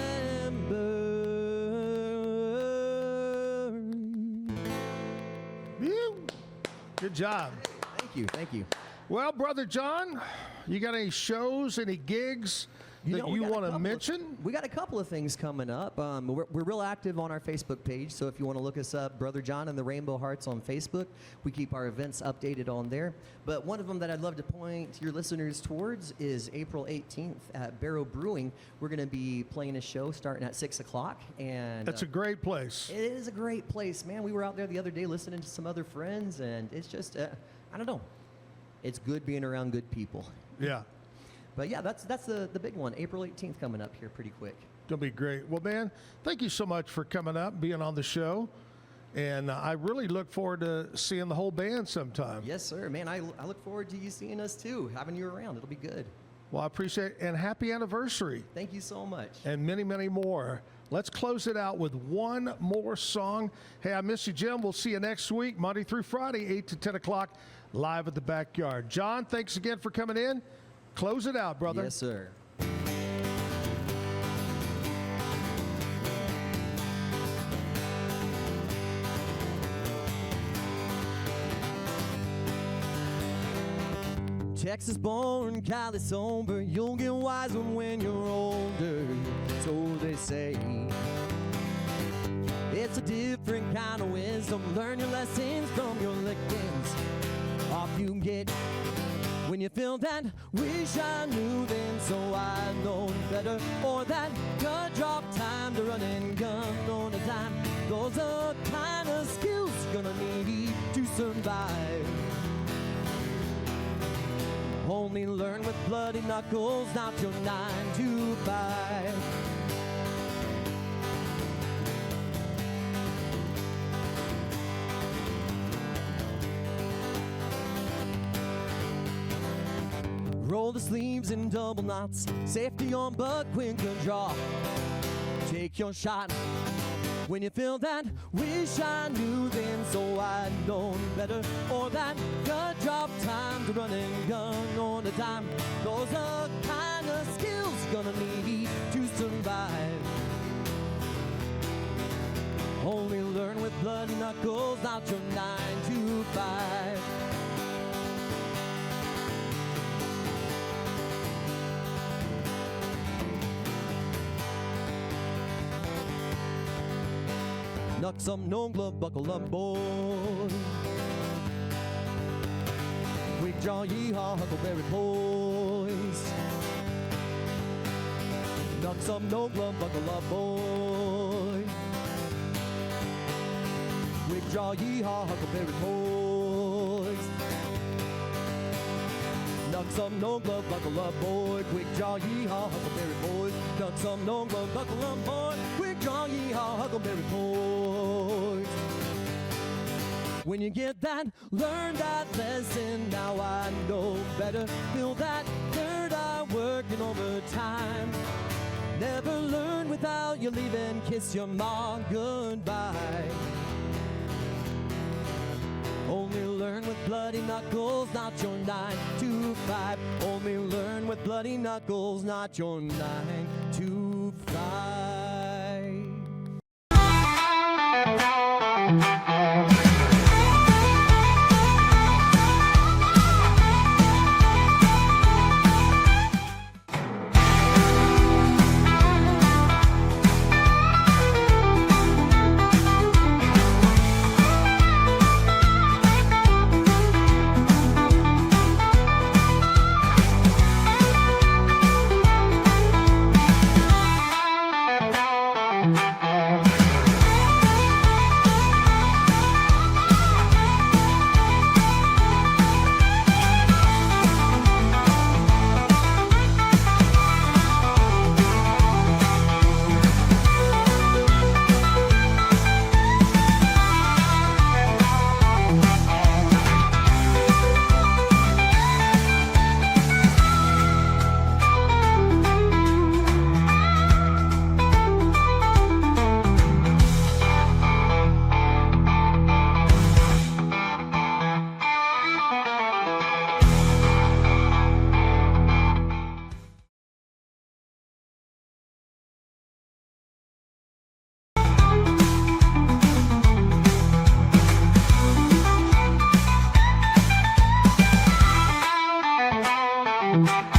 Speaker 1: Good job.
Speaker 10: Thank you. Thank you.
Speaker 1: Well, Brother John, you got any shows, any gigs that you want to mention?
Speaker 10: We got a couple of things coming up. We're real active on our Facebook page, so if you want to look us up, Brother John and the Rainbow Hearts on Facebook, we keep our events updated on there. But one of them that I'd love to point your listeners towards is April 18th at Barrow Brewing. We're going to be playing a show starting at 6 o'clock. And
Speaker 1: That's a great place.
Speaker 10: It is a great place, man. We were out there the other day listening to some other friends, and it's just, I don't know. It's good being around good people.
Speaker 1: Yeah.
Speaker 10: But yeah, that's the big one. April 18th coming up here pretty quick.
Speaker 1: It'll be great. Well, man, thank you so much for coming up, being on the show. And I really look forward to seeing the whole band sometime.
Speaker 10: Yes, sir. Man, I look forward to you seeing us too, having you around. It'll be good.
Speaker 1: Well, I appreciate it. And happy anniversary.
Speaker 10: Thank you so much.
Speaker 1: And many, many more. Let's close it out with one more song. Hey, I miss you, Jim. We'll see you next week, Monday through Friday, 8 to 10 o'clock, live at the Backyard. John, thanks again for coming in. Close it out, brother.
Speaker 10: Yes, sir.
Speaker 11: Texas born, Cali sober, you'll get wiser when you're older, so they say. It's a different kind of wisdom, learn your lessons from your lickings. Off you get when you feel that, wish I knew then, so I know better. Or that gut drop time to run and gun on a dime. Those are the kind of skills you're gonna need to survive. Only learn with bloody knuckles, not your 9 to 5. Roll the sleeves in double knots, safety on but quick to draw. Take your shot when you feel that, wish I knew then, so I'd known better. Or that gut drop time to run and gun on a dime. Those are the kind of skills you're gonna need to survive. Only learn with bloody knuckles, not your 9 to 5. Knock some, no glove, buckle up, boy. Quick draw, yeehaw, huckleberry boys. Knock some, no glove, buckle up, boy. Quick draw, yeehaw, huckleberry boys. Knock some, no glove, buckle up, boy. Quick draw, yeehaw, huckleberry boys. Knock some, no glove, buckle up, boy. Quick draw, yeehaw, huckleberry boys. When you get that, learn that lesson. Now I know better. Feel that third eye working overtime. Never learn without you leaving. Kiss your ma goodbye. Only learn with bloody knuckles, not your 9 to 5. Only learn with bloody knuckles, not your 9 to 5.
Speaker 13: Windows.